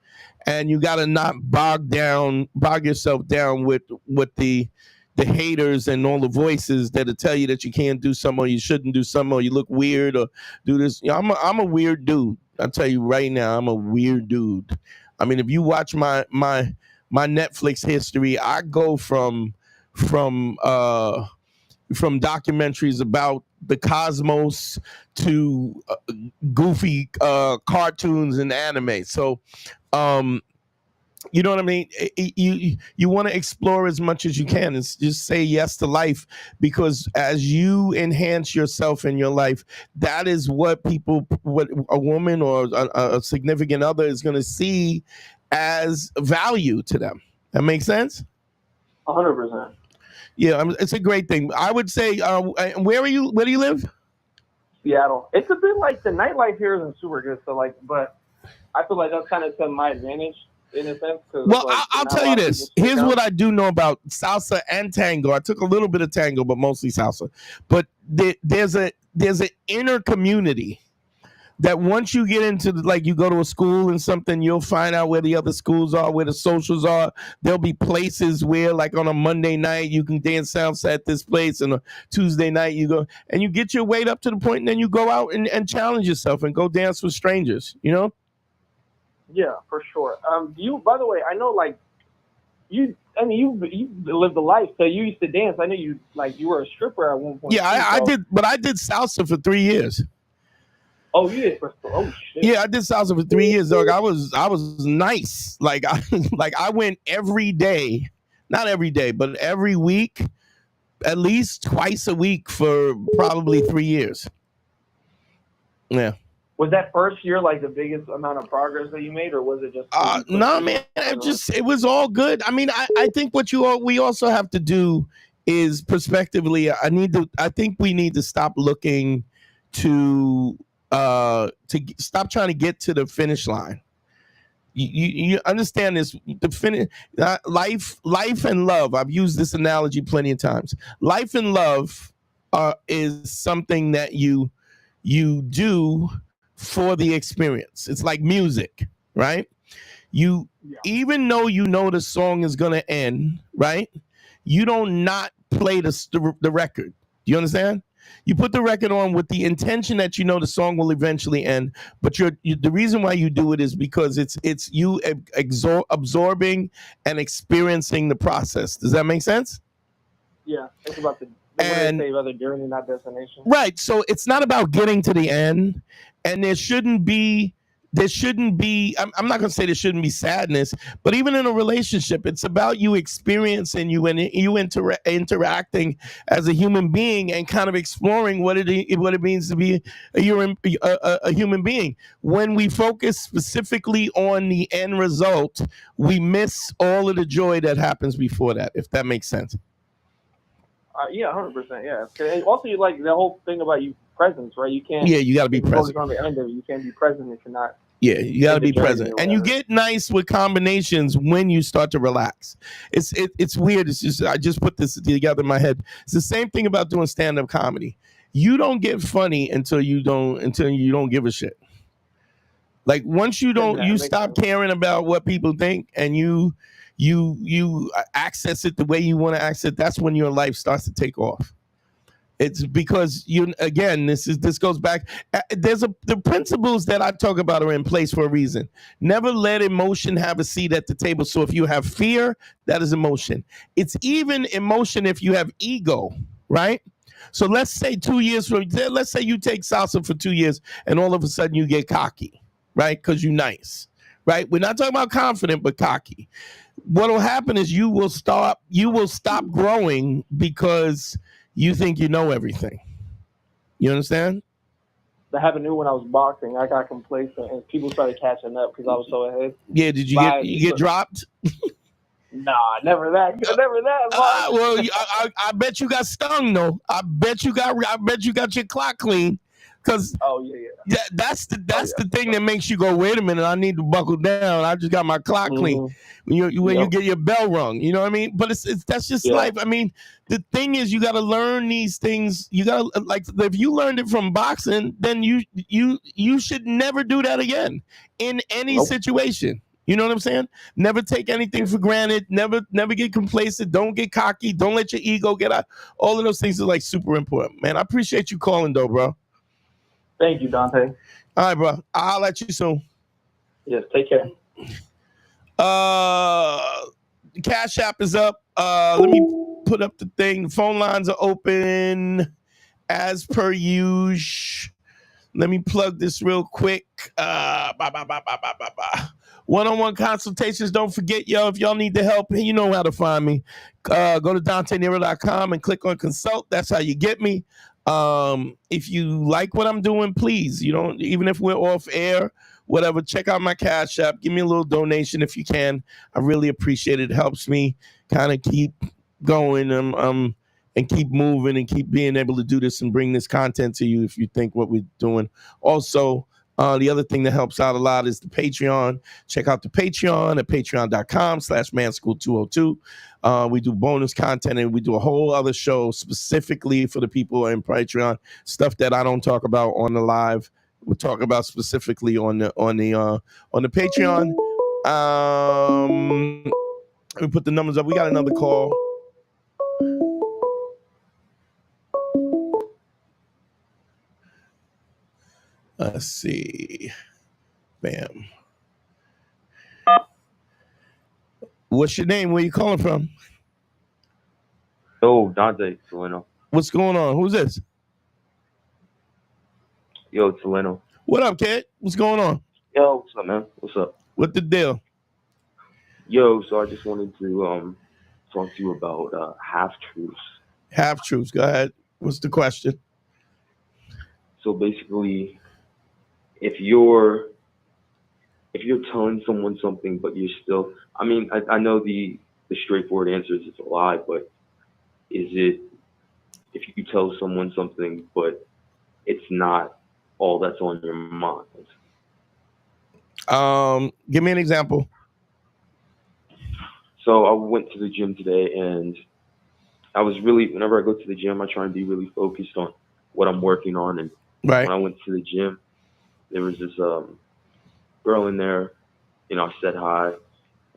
and you got to not bog yourself down with the haters and all the voices that'll tell you that you can't do something or you shouldn't do something or you look weird or do this. You know, I'm a weird dude. I'll tell you right now, I'm a weird dude. I mean, if you watch my Netflix history, I go from documentaries about the cosmos to goofy cartoons and anime. So, you know what I mean? You want to explore as much as you can. It's just say yes to life, because as you enhance yourself in your life, that is what a woman or a significant other is going to see as value to them. That makes sense? 100%. Yeah, it's a great thing. I would say, where do you live? Seattle. It's a bit like the nightlife here isn't super good. So but I feel like that's kind of to my advantage in a sense. Well, I'll tell you this. Here's what I do know about salsa and tango. I took a little bit of tango, but mostly salsa. But there's an inner community that once you get into you go to a school and something, you'll find out where the other schools are, where the socials are. There'll be places where, like on a Monday night, you can dance salsa at this place, and a Tuesday night you go and you get your weight up to the point, and then you go out and challenge yourself and go dance with strangers. You know? Yeah, for sure. By the way, I know you lived a life, so you used to dance. I know you were a stripper at one point. Yeah, I did, but I did salsa for 3 years. Oh, you did? Oh shit. Yeah, I did salsa for 3 years, dog. I was nice. I went every day, not every day, but every week, at least twice a week for probably 3 years. Yeah. Was that first year the biggest amount of progress that you made, or was it just? No, man. It was all good. I mean, I think we also have to do is prospectively. I think we need to stop looking to stop trying to get to the finish line. You understand this? Life and love. I've used this analogy plenty of times. Life and love is something that you do for the experience. It's like music, right? Even though you know the song is gonna end, right? You don't not play the record. Do you understand? You put the record on with the intention that you know the song will eventually end, but the reason why you do it is because it's you absorbing and experiencing the process. Does that make sense? Yeah, it's about And they say rather journey, not destination. Right. So it's not about getting to the end, and there shouldn't be. I'm not going to say there shouldn't be sadness, but even in a relationship, it's about you experiencing interacting as a human being and kind of exploring what it means to be a human being. When we focus specifically on the end result, we miss all of the joy that happens before that, if that makes sense. Yeah, 100%. Yeah. And also, like the whole thing about you presence, right? You can't. Yeah, you got to be present. On the end of it, you can't be present if you're not. Yeah, you got to be present, and you get nice with combinations when you start to relax. It's weird. It's just I just put this together in my head. It's the same thing about doing stand-up comedy. You don't get funny until you don't give a shit. Like once you stop caring about what people think, and you access it the way you want to access it. That's when your life starts to take off. It's because this goes back. The principles that I talk about are in place for a reason. Never let emotion have a seat at the table. So if you have fear, that is emotion. It's even emotion if you have ego, right? So let's say 2 years let's say you take salsa for 2 years and all of a sudden you get cocky, right? Because you're nice, right? We're not talking about confident, but cocky. What will happen is you will stop growing because you think you know everything. You understand? That happened to me when I was boxing. I got complacent and people started catching up because I was so ahead. Yeah, did you get dropped? Nah, never that. Never that. Well, I bet you got stung though. I bet you got your clock clean. Because that's the thing that makes you go, wait a minute, I need to buckle down. I just got my clock clean. When you get your bell rung, you know what I mean? But that's just life. I mean, the thing is, you got to learn these things. You got to, like, if you learned it from boxing, then you should never do that again in any situation. You know what I'm saying? Never take anything for granted. Never get complacent. Don't get cocky. Don't let your ego get out. All of those things are like super important, man. I appreciate you calling though, bro. Thank you, Dante. All right, bro. I'll let you soon. Yes, take care. The Cash App is up. Let me put up the thing. The phone lines are open as per usual. Let me plug this real quick. One-on-one consultations. Don't forget, yo, if y'all need the help, you know how to find me. Go to DanteNero.com and click on consult. That's how you get me. If you like what I'm doing, please, even if we're off air, whatever, check out my Cash App. Give me a little donation if you can. I really appreciate it. It helps me kind of keep going and keep moving and keep being able to do this and bring this content to you if you think what we're doing. Also, the other thing that helps out a lot is the Patreon. Check out the Patreon at patreon.com/manschool202. We do bonus content and we do a whole other show specifically for the people in Patreon, stuff that I don't talk about on the live. We'll talk about specifically on the Patreon. Let me put the numbers up. We got another call. Let's see. Bam. What's your name? Where you calling from? Yo, Dante, Soleno. What's going on? Who's this? Yo, Soleno. What up, kid? What's going on? Yo, what's up, man? What's up? What the deal? Yo, so I just wanted to talk to you about half-truths. Half-truths. Go ahead. What's the question? So basically, if you're telling someone something, but you're still, I know the straightforward answer is it's a lie, but is it, if you tell someone something, but it's not all that's on your mind? Give me an example. So I went to the gym today, and I was whenever I go to the gym, I try and be really focused on what I'm working on. And when I went to the gym, there was this girl in there, I said hi,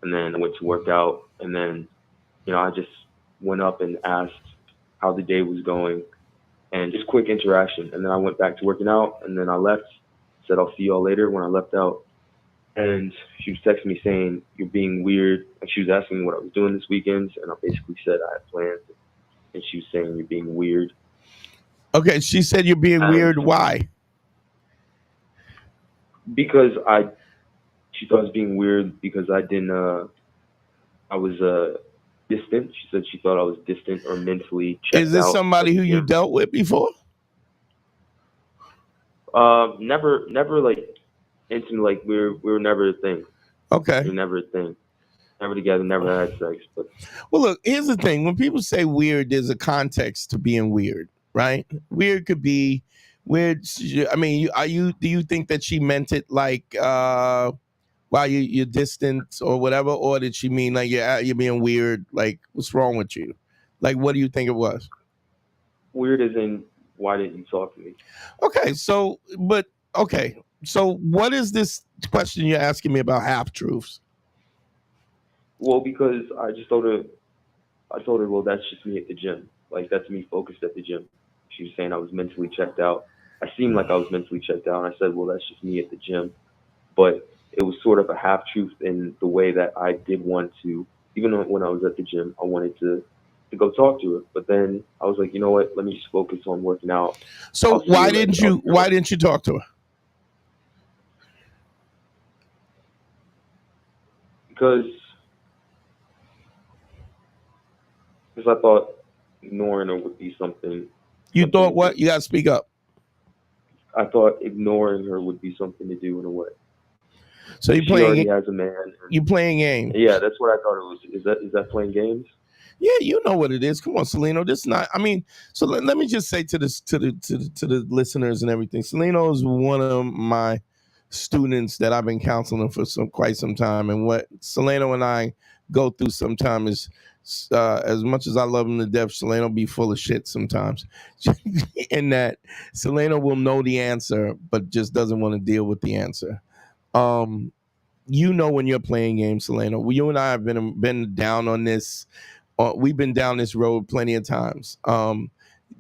and then I went to work out, and then, I just went up and asked how the day was going, and just quick interaction. And then I went back to working out, and then I left, said I'll see y'all later when I left out. And she was texting me saying, you're being weird. And she was asking me what I was doing this weekend, and I basically said I had plans. And she was saying you're being weird. Okay, she said you're being weird. Why? Because she thought I was being weird because I was distant. She said she thought I was distant or mentally checked out. Is this somebody who you dealt with before? Never like intimate. Like we were never a thing. Okay. We were never a thing. Never together. Never had sex. But well, look. Here's the thing. When people say weird, there's a context to being weird, right? Weird could be weird. I mean, do you think that she meant it like while you're distant or whatever, or did she mean like you're being weird? Like, what's wrong with you? Like, what do you think it was? Weird as in, why didn't you talk to me? Okay, so what is this question you're asking me about half-truths? Well, because I told her, well, that's just me at the gym. Like, that's me focused at the gym. She was saying I was mentally checked out. I seemed like I was mentally checked out. And I said, well, that's just me at the gym. But it was sort of a half-truth in the way that I did want to, even when I was at the gym, I wanted to go talk to her. But then I was like, you know what? Let me just focus on working out. So why didn't you talk to her? Because I thought ignoring her would be something. You thought what? You gotta speak up. I thought ignoring her would be something to do in a way. So she already has a man. You playing games? Yeah, that's what I thought it was. Is that playing games? Yeah, you know what it is. Come on, Celino. This is not. I mean, so let me just say to the listeners and everything. Celino is one of my students that I've been counseling for quite some time, and what Celino and I go through sometimes is, as much as I love him to death, Celino be full of shit sometimes. In that Celino will know the answer, but just doesn't want to deal with the answer. You know when you're playing games, Celino. You and I have been down on this. We've been down this road plenty of times.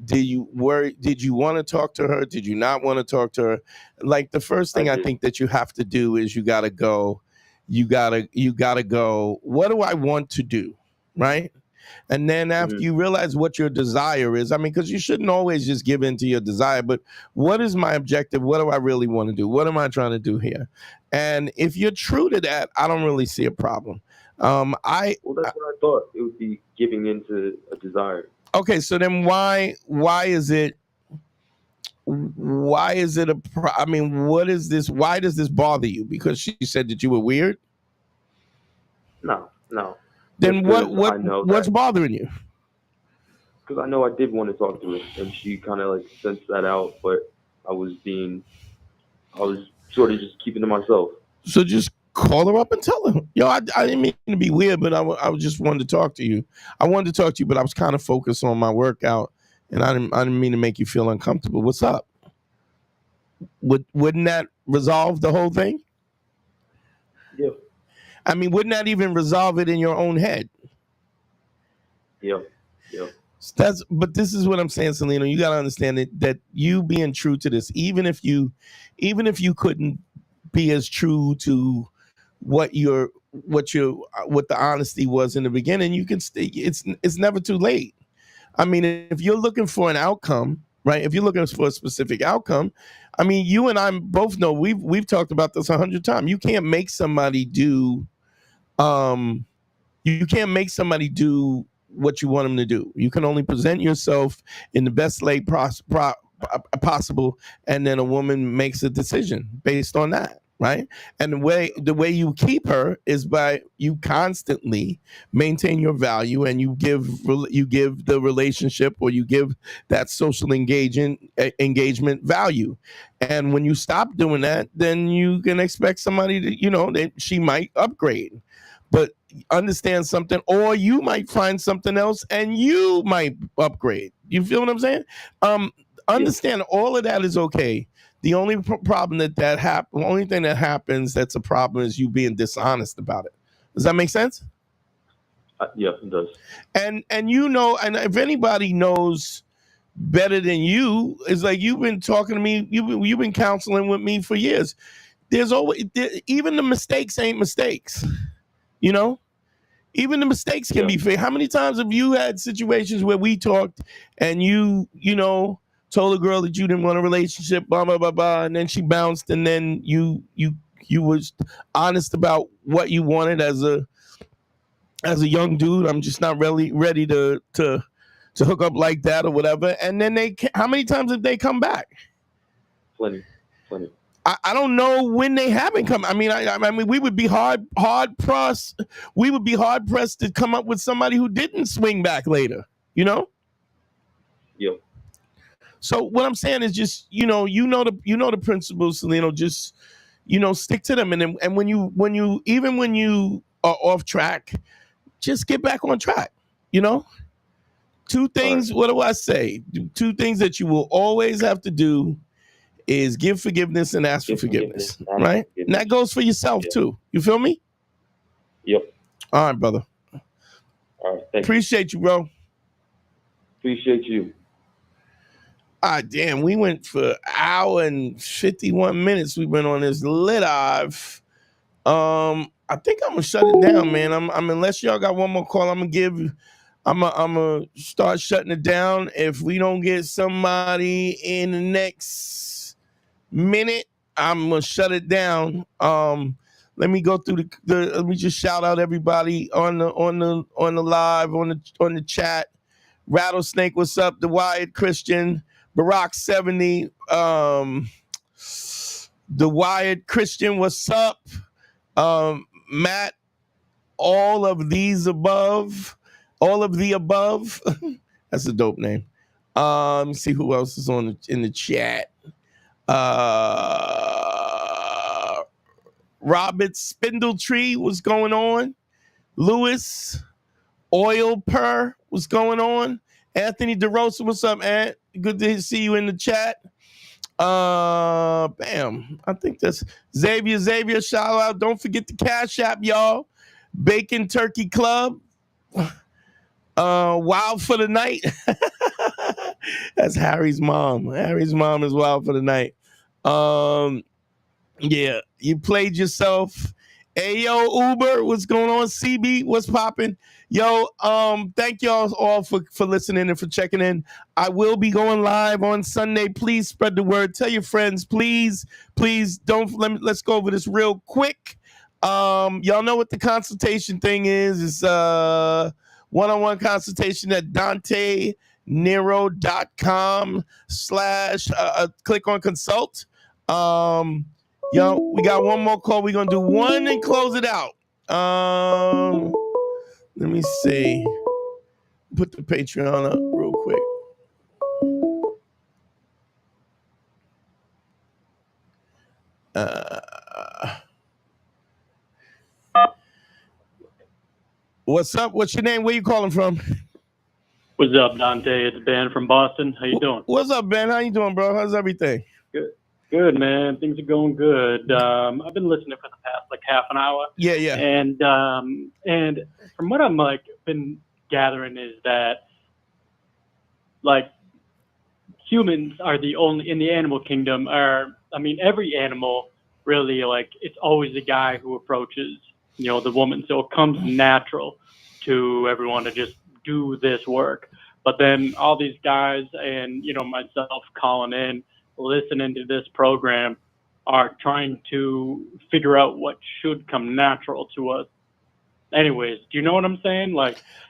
Did you want to talk to her? Did you not want to talk to her? Like, the first thing I think that you have to do is you gotta go. You gotta go. What do I want to do, right? And then after you realize what your desire is, I mean, because you shouldn't always just give in to your desire, but what is my objective? What do I really want to do? What am I trying to do here? And if you're true to that, I don't really see a problem. Well, that's what I thought. It would be giving into a desire. Okay, so then why is it I mean, what is this? Why does this bother you? Because she said that you were weird? No. Then what's bothering you? Because I know I did want to talk to her, and she kind of like sensed that out, but I was sort of just keeping to myself. So just call her up and tell her. Yo, I didn't mean to be weird, but I just wanted to talk to you. I wanted to talk to you, but I was kind of focused on my workout, and I didn't mean to make you feel uncomfortable. What's up? Wouldn't that resolve the whole thing? Yeah. I mean, wouldn't that even resolve it in your own head? Yeah. But this is what I'm saying, Celino. You gotta understand that you being true to this, even if you couldn't be as true to what the honesty was in the beginning, you can stay. It's never too late. I mean, if you're looking for an outcome, right? If you're looking for a specific outcome, I mean, you and I both know we've talked about this 100 times. You can't make somebody do, you can't make somebody do what you want them to do. You can only present yourself in the best light possible, and then a woman makes a decision based on that, right? And the way you keep her is by you constantly maintain your value, and you give the relationship, or you give that social engagement value. And when you stop doing that, then you can expect somebody to, she might upgrade. But understand something, or you might find something else and you might upgrade. You feel what I'm saying? Understand all of that is okay. The only problem the only thing that happens that's a problem is you being dishonest about it. Does that make sense? Yeah, it does. And and if anybody knows better than you, it's like you've been talking to me, you've been counseling with me for years. There's always, even the mistakes ain't mistakes. Even the mistakes can be fixed. How many times have you had situations where we talked and you told a girl that you didn't want a relationship, blah, blah, blah, blah, and then she bounced, and then you was honest about what you wanted as a young dude. I'm just not really ready to hook up like that or whatever. And then how many times have they come back? Plenty. I don't know when they haven't come. I mean, we would be hard pressed. We would be hard pressed to come up with somebody who didn't swing back later. Yep. So what I'm saying is just you know the principles, Salino. Just stick to them, and when you are off track, just get back on track. Two things. Right. What do I say? Two things that you will always have to do is give forgiveness and ask for forgiveness, right? And that goes for yourself too. You feel me? Yep. All right, brother. All right. Appreciate you, bro. Appreciate you. Damn, we went for an hour and 51 minutes. We went on this lit live. I think I'm gonna shut it down, man. Unless y'all got one more call, I'm gonna start shutting it down. If we don't get somebody in the next minute, I'm gonna shut it down. Let me go through let me just shout out everybody on the live, on the chat. Rattlesnake, what's up? The Wired Christian, Barack 70, the Wired Christian, what's up? Matt, all of the above. That's a dope name. Let me see who else is in the chat. Robert Spindletree, what's going on? Lewis Oil Per, what's going on? Anthony DeRosa, what's up, Ant? Good to see you in the chat. Bam. I think that's Xavier, shout out. Don't forget the Cash App, y'all. Bacon Turkey Club. Wild for the Night. That's Harry's mom. Harry's mom is Wild for the Night. Yeah, you played yourself. Hey, yo, Uber, what's going on? CB, what's popping? Yo, thank y'all all for listening and for checking in. I will be going live on Sunday. Please spread the word. Tell your friends, please let's go over this real quick. Y'all know what the consultation thing is. It's one-on-one consultation at dantenero.com/ click on consult. Yo, we got one more call. We're gonna do one and close it out. Let me see. Put the Patreon up real quick. What's up? What's your name? Where you calling from? What's up, Dante? It's Ben from Boston. How you doing? What's up, Ben? How you doing, bro? How's everything? Good, man. Things are going good. I've been listening for the past half an hour. Yeah. And from what I'm been gathering is that humans are the only in the animal kingdom every animal really it's always the guy who approaches the woman, so it comes natural to everyone to just do this work. But then all these guys and myself calling in, listening to this program, are trying to figure out what should come natural to us. Anyways, do you know what I'm saying?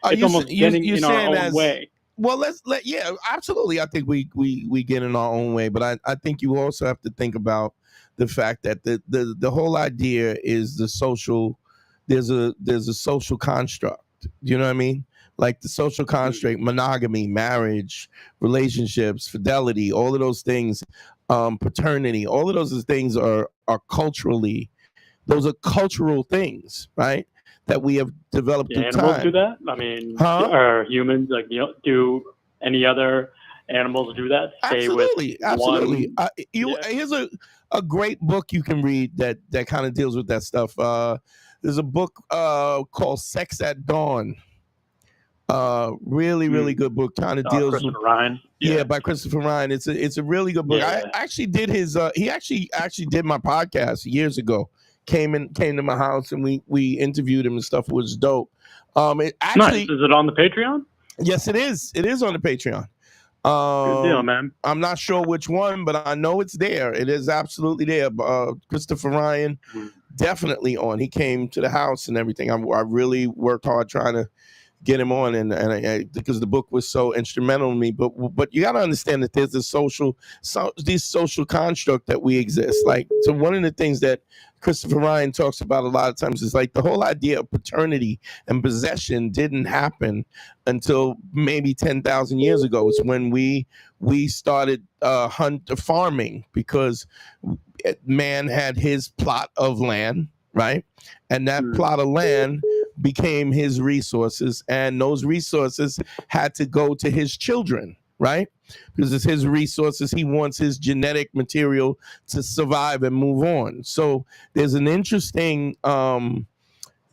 It's almost getting in our own way. Well, yeah, absolutely. I think we get in our own way, but I think you also have to think about the fact that the whole idea is the social. There's a social construct. You know what I mean? Like the social construct, monogamy, marriage, relationships, fidelity, all of those things, paternity, all of those things are culturally. Those are cultural things, right? That we have developed through animals time. Do that? Are humans do any other animals do that? Absolutely. Here's a great book you can read that kind of deals with that stuff. There's a book called Sex at Dawn. Really good book. Kind of deals with Ryan. Yeah, by Christopher Ryan. It's a really good book. Yeah. I actually did his. He actually did my podcast years ago. Came to my house and we interviewed him and stuff. It was dope. It actually, nice. Is it on the Patreon? Yes, it is. It is on the Patreon. Good deal, man. I'm not sure which one, but I know it's there. It is absolutely there. Christopher Ryan, definitely on. He came to the house and everything. I really worked hard trying to get him on, and because the book was so instrumental to me. But you got to understand that there's this social construct that we exist. Like, so one of the things that Christopher Ryan talks about a lot of times is like the whole idea of paternity and possession didn't happen until maybe 10,000 years ago. It's when we started farming, because man had his plot of land, right? And that plot of land became his resources, and those resources had to go to his children, right? Because it's his resources. He wants his genetic material to survive and move on. So there's an interesting thing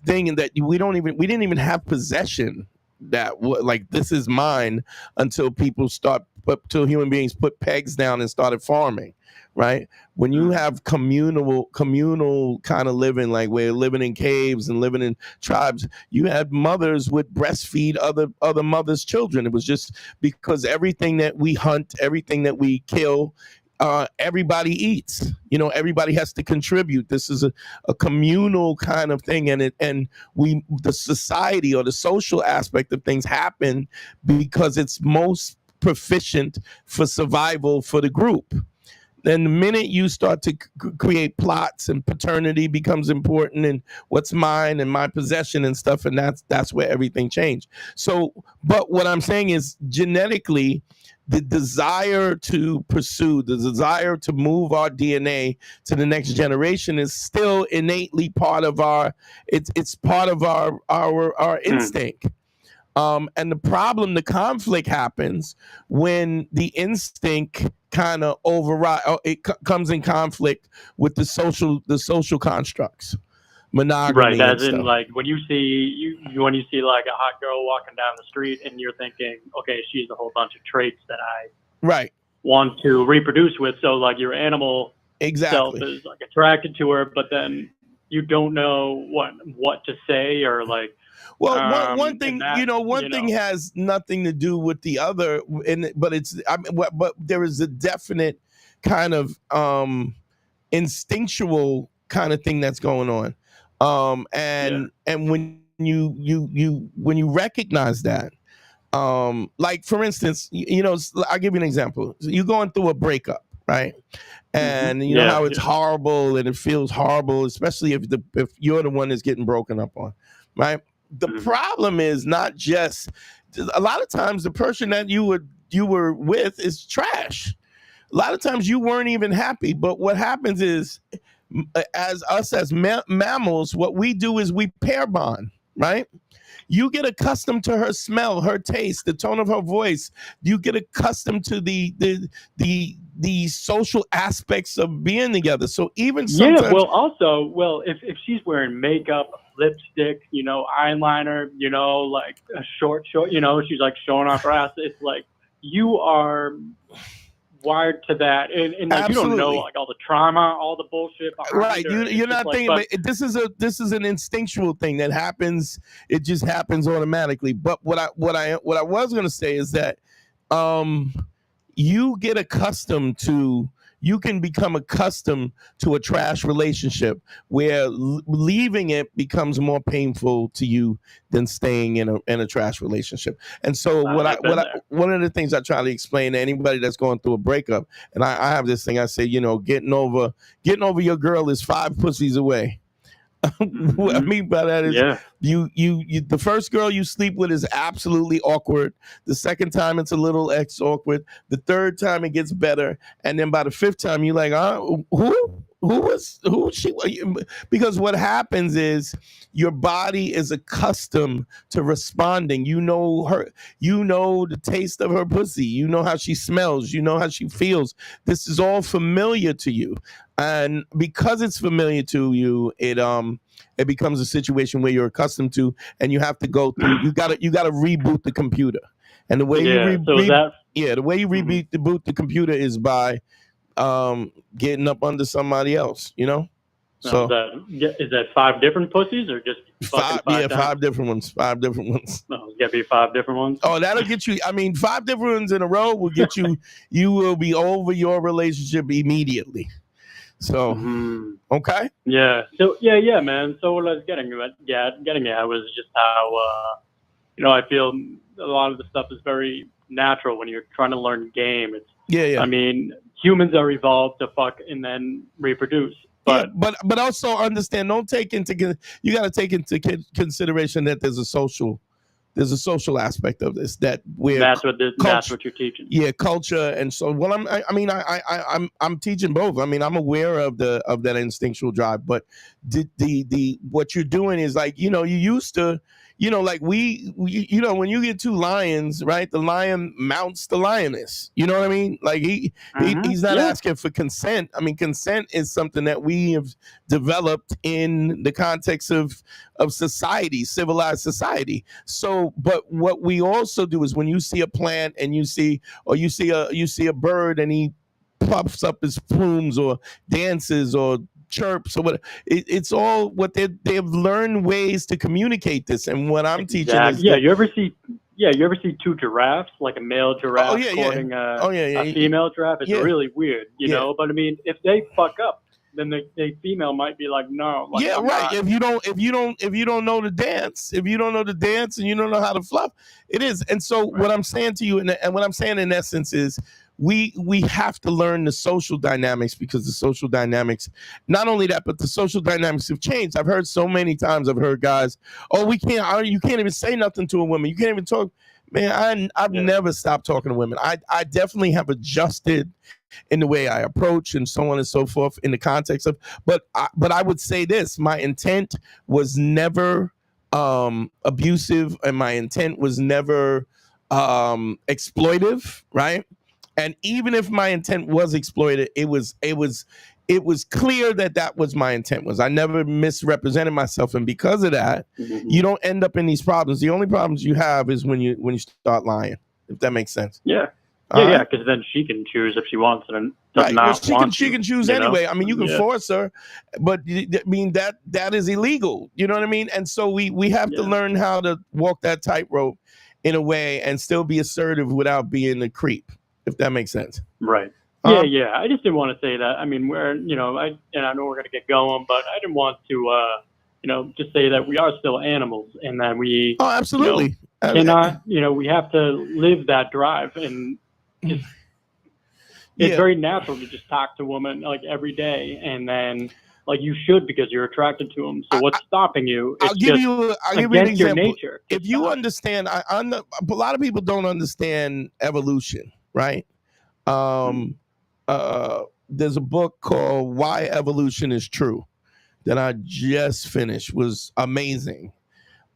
in that we didn't even have possession that like this is mine until human beings put pegs down and started farming, right? When you have communal kind of living, like we're living in caves and living in tribes, you had mothers would breastfeed other mothers' children. It was just because everything that we hunt, everything that we kill, everybody eats. Everybody has to contribute. This is a communal kind of thing, and the society or the social aspect of things happen because it's most proficient for survival for the group. Then the minute you start to create plots and paternity becomes important, and what's mine and my possession and stuff, and that's where everything changed. So, but what I'm saying is genetically, the desire to pursue, the desire to move our DNA to the next generation is still innately part of it's part of our instinct. And the conflict happens when the instinct kind of comes in conflict with the social constructs, monogamy. Right, as and in stuff. like when you see like a hot girl walking down the street and you're thinking, okay, she's a whole bunch of traits that I want to reproduce with. So like your animal self is like attracted to her, but then you don't know what to say or like. Well, one thing, one thing has nothing to do with the other, but there is a definite kind of instinctual kind of thing that's going on, and when you recognize that, like for instance, I'll give you an example. You're going through a breakup, right? And you know how it's horrible and it feels horrible, especially if you're the one that's getting broken up on, right? The problem is not just a lot of times the person that you were with is trash. A lot of times you weren't even happy, but what happens is, as mammals, what we do is we pair bond, right? You get accustomed to her smell, her taste, the tone of her voice. You get accustomed to the social aspects of being together. So even sometimes, if she's wearing makeup, lipstick, eyeliner, like a short, she's like showing off her ass. It's like you are wired to that, and like, you don't know like all the trauma, all the bullshit behind her. You're not thinking, but this is an instinctual thing that happens. It just happens automatically. But what I was going to say is that you can become accustomed to a trash relationship where leaving it becomes more painful to you than staying in a trash relationship. And so one of the things I try to explain to anybody that's going through a breakup, and I have this thing I say, getting over your girl is 5 pussies away. What I mean by that is you the first girl you sleep with is absolutely awkward. The second time it's a little awkward. The third time it gets better, and then by the 5th time you're like, who she? Because what happens is your body is accustomed to responding. You know her. You know the taste of her pussy. You know how she smells. You know how she feels. This is all familiar to you. And because it's familiar to you, it becomes a situation where you're accustomed to, and you have to go through. You gotta reboot the computer, and the way you reboot the computer is by getting up under somebody else. So is that 5 different pussies or just five? Yeah, 5 different ones. 5 different ones. No, it's gotta be 5 different ones. Oh, that'll get you. I mean, 5 different ones in a row will get you. You will be over your relationship immediately. So, okay. Yeah. So yeah, man. So what I was getting at was just how I feel a lot of the stuff is very natural when you're trying to learn game. It's I mean, humans are evolved to fuck and then reproduce. But but also understand. You got to take into consideration that there's a social aspect of this that's what you're teaching. Yeah, culture. And so I'm teaching both. I mean, I'm aware of that instinctual drive, but the what you're doing is like, you used to, like we when you get 2 lions, right? The lion mounts the lioness. You know what I mean? Like he's not asking for consent. I mean, consent is something that we have developed in the context of society, civilized society. So, but what we also do is when you see a plant and you see a bird and he puffs up his plumes or dances or chirps or what, it's all what they've learned ways to communicate this. And what I'm teaching is you ever see 2 giraffes, like a male giraffe courting a female giraffe? It's really weird, you know. But I mean, if they fuck up, then the female might be like, no. Like, yeah, right. If you don't know the dance, and you don't know how to fluff, it is. And so what I'm saying to you, and what I'm saying in essence is, we have to learn the social dynamics, because the social dynamics, not only that, but the social dynamics have changed. I've heard so many times, guys, you can't even say nothing to a woman. You can't even talk. Man, I've never stopped talking to women. I definitely have adjusted in the way I approach and so on and so forth in the context of, but I would say this, my intent was never abusive, and my intent was never exploitive, right? And even if my intent was exploited, it was clear that was my intent. Was I never misrepresented myself, and because of that, you don't end up in these problems. The only problems you have is when you start lying, if that makes sense. Yeah. Yeah, because then she can choose if she wants it and does not want. She can choose anyway. I mean, you can force her, but I mean that is illegal. You know what I mean? And so we have to learn how to walk that tightrope in a way and still be assertive without being a creep, if that makes sense. Right. Yeah. I just didn't want to say that. I mean, I know we're going to get going, but I didn't want to, just say that we are still animals and that we. Oh, absolutely. Cannot, we have to live that drive, and it's very natural to just talk to women like every day, and then like you should, because you're attracted to them. So what's stopping you? I'll give you an example. Your nature. If you understand, a lot of people don't understand evolution, right? There's a book called Why Evolution is True that I just finished. Was amazing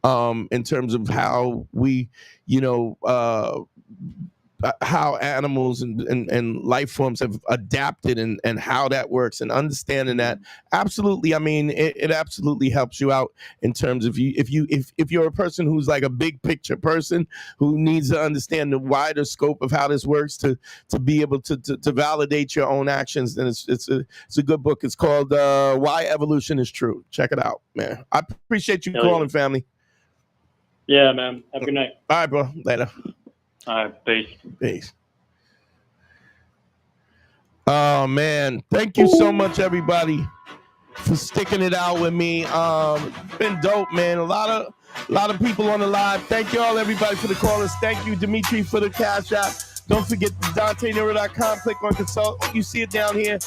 in terms of how we, how animals and life forms have adapted and how that works, and understanding that. Absolutely. I mean, it absolutely helps you out in terms of if you're a person who's like a big picture person who needs to understand the wider scope of how this works to be able to validate your own actions. Then it's a good book. It's called Why Evolution is True. Check it out, man. I appreciate you calling, family. Yeah, man. Have a good night. All right, bro. Later. All right, peace. Oh man, thank you so much, everybody, for sticking it out with me. It's been dope, man. A lot of people on the live. Thank you all, everybody, for the callers. Thank you, Dimitri, for the cash app. Don't forget DanteNero.com. Click on consult. You see it down here.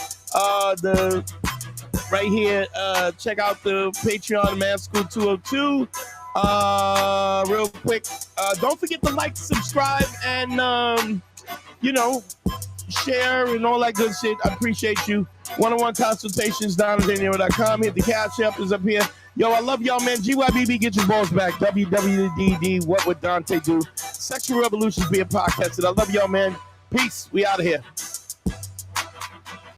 Right here. Check out the Patreon, Man School 202. Real quick, don't forget to like, subscribe, and share and all that good shit. I appreciate you. One-on-one consultations, DanteNero.com. Hit the cash app is up here. Yo, I love y'all, man. GYBB, get your balls back. WWDD, what would Dante do? Sexual Revolutions being podcasted. I love y'all, man. Peace. We out of here.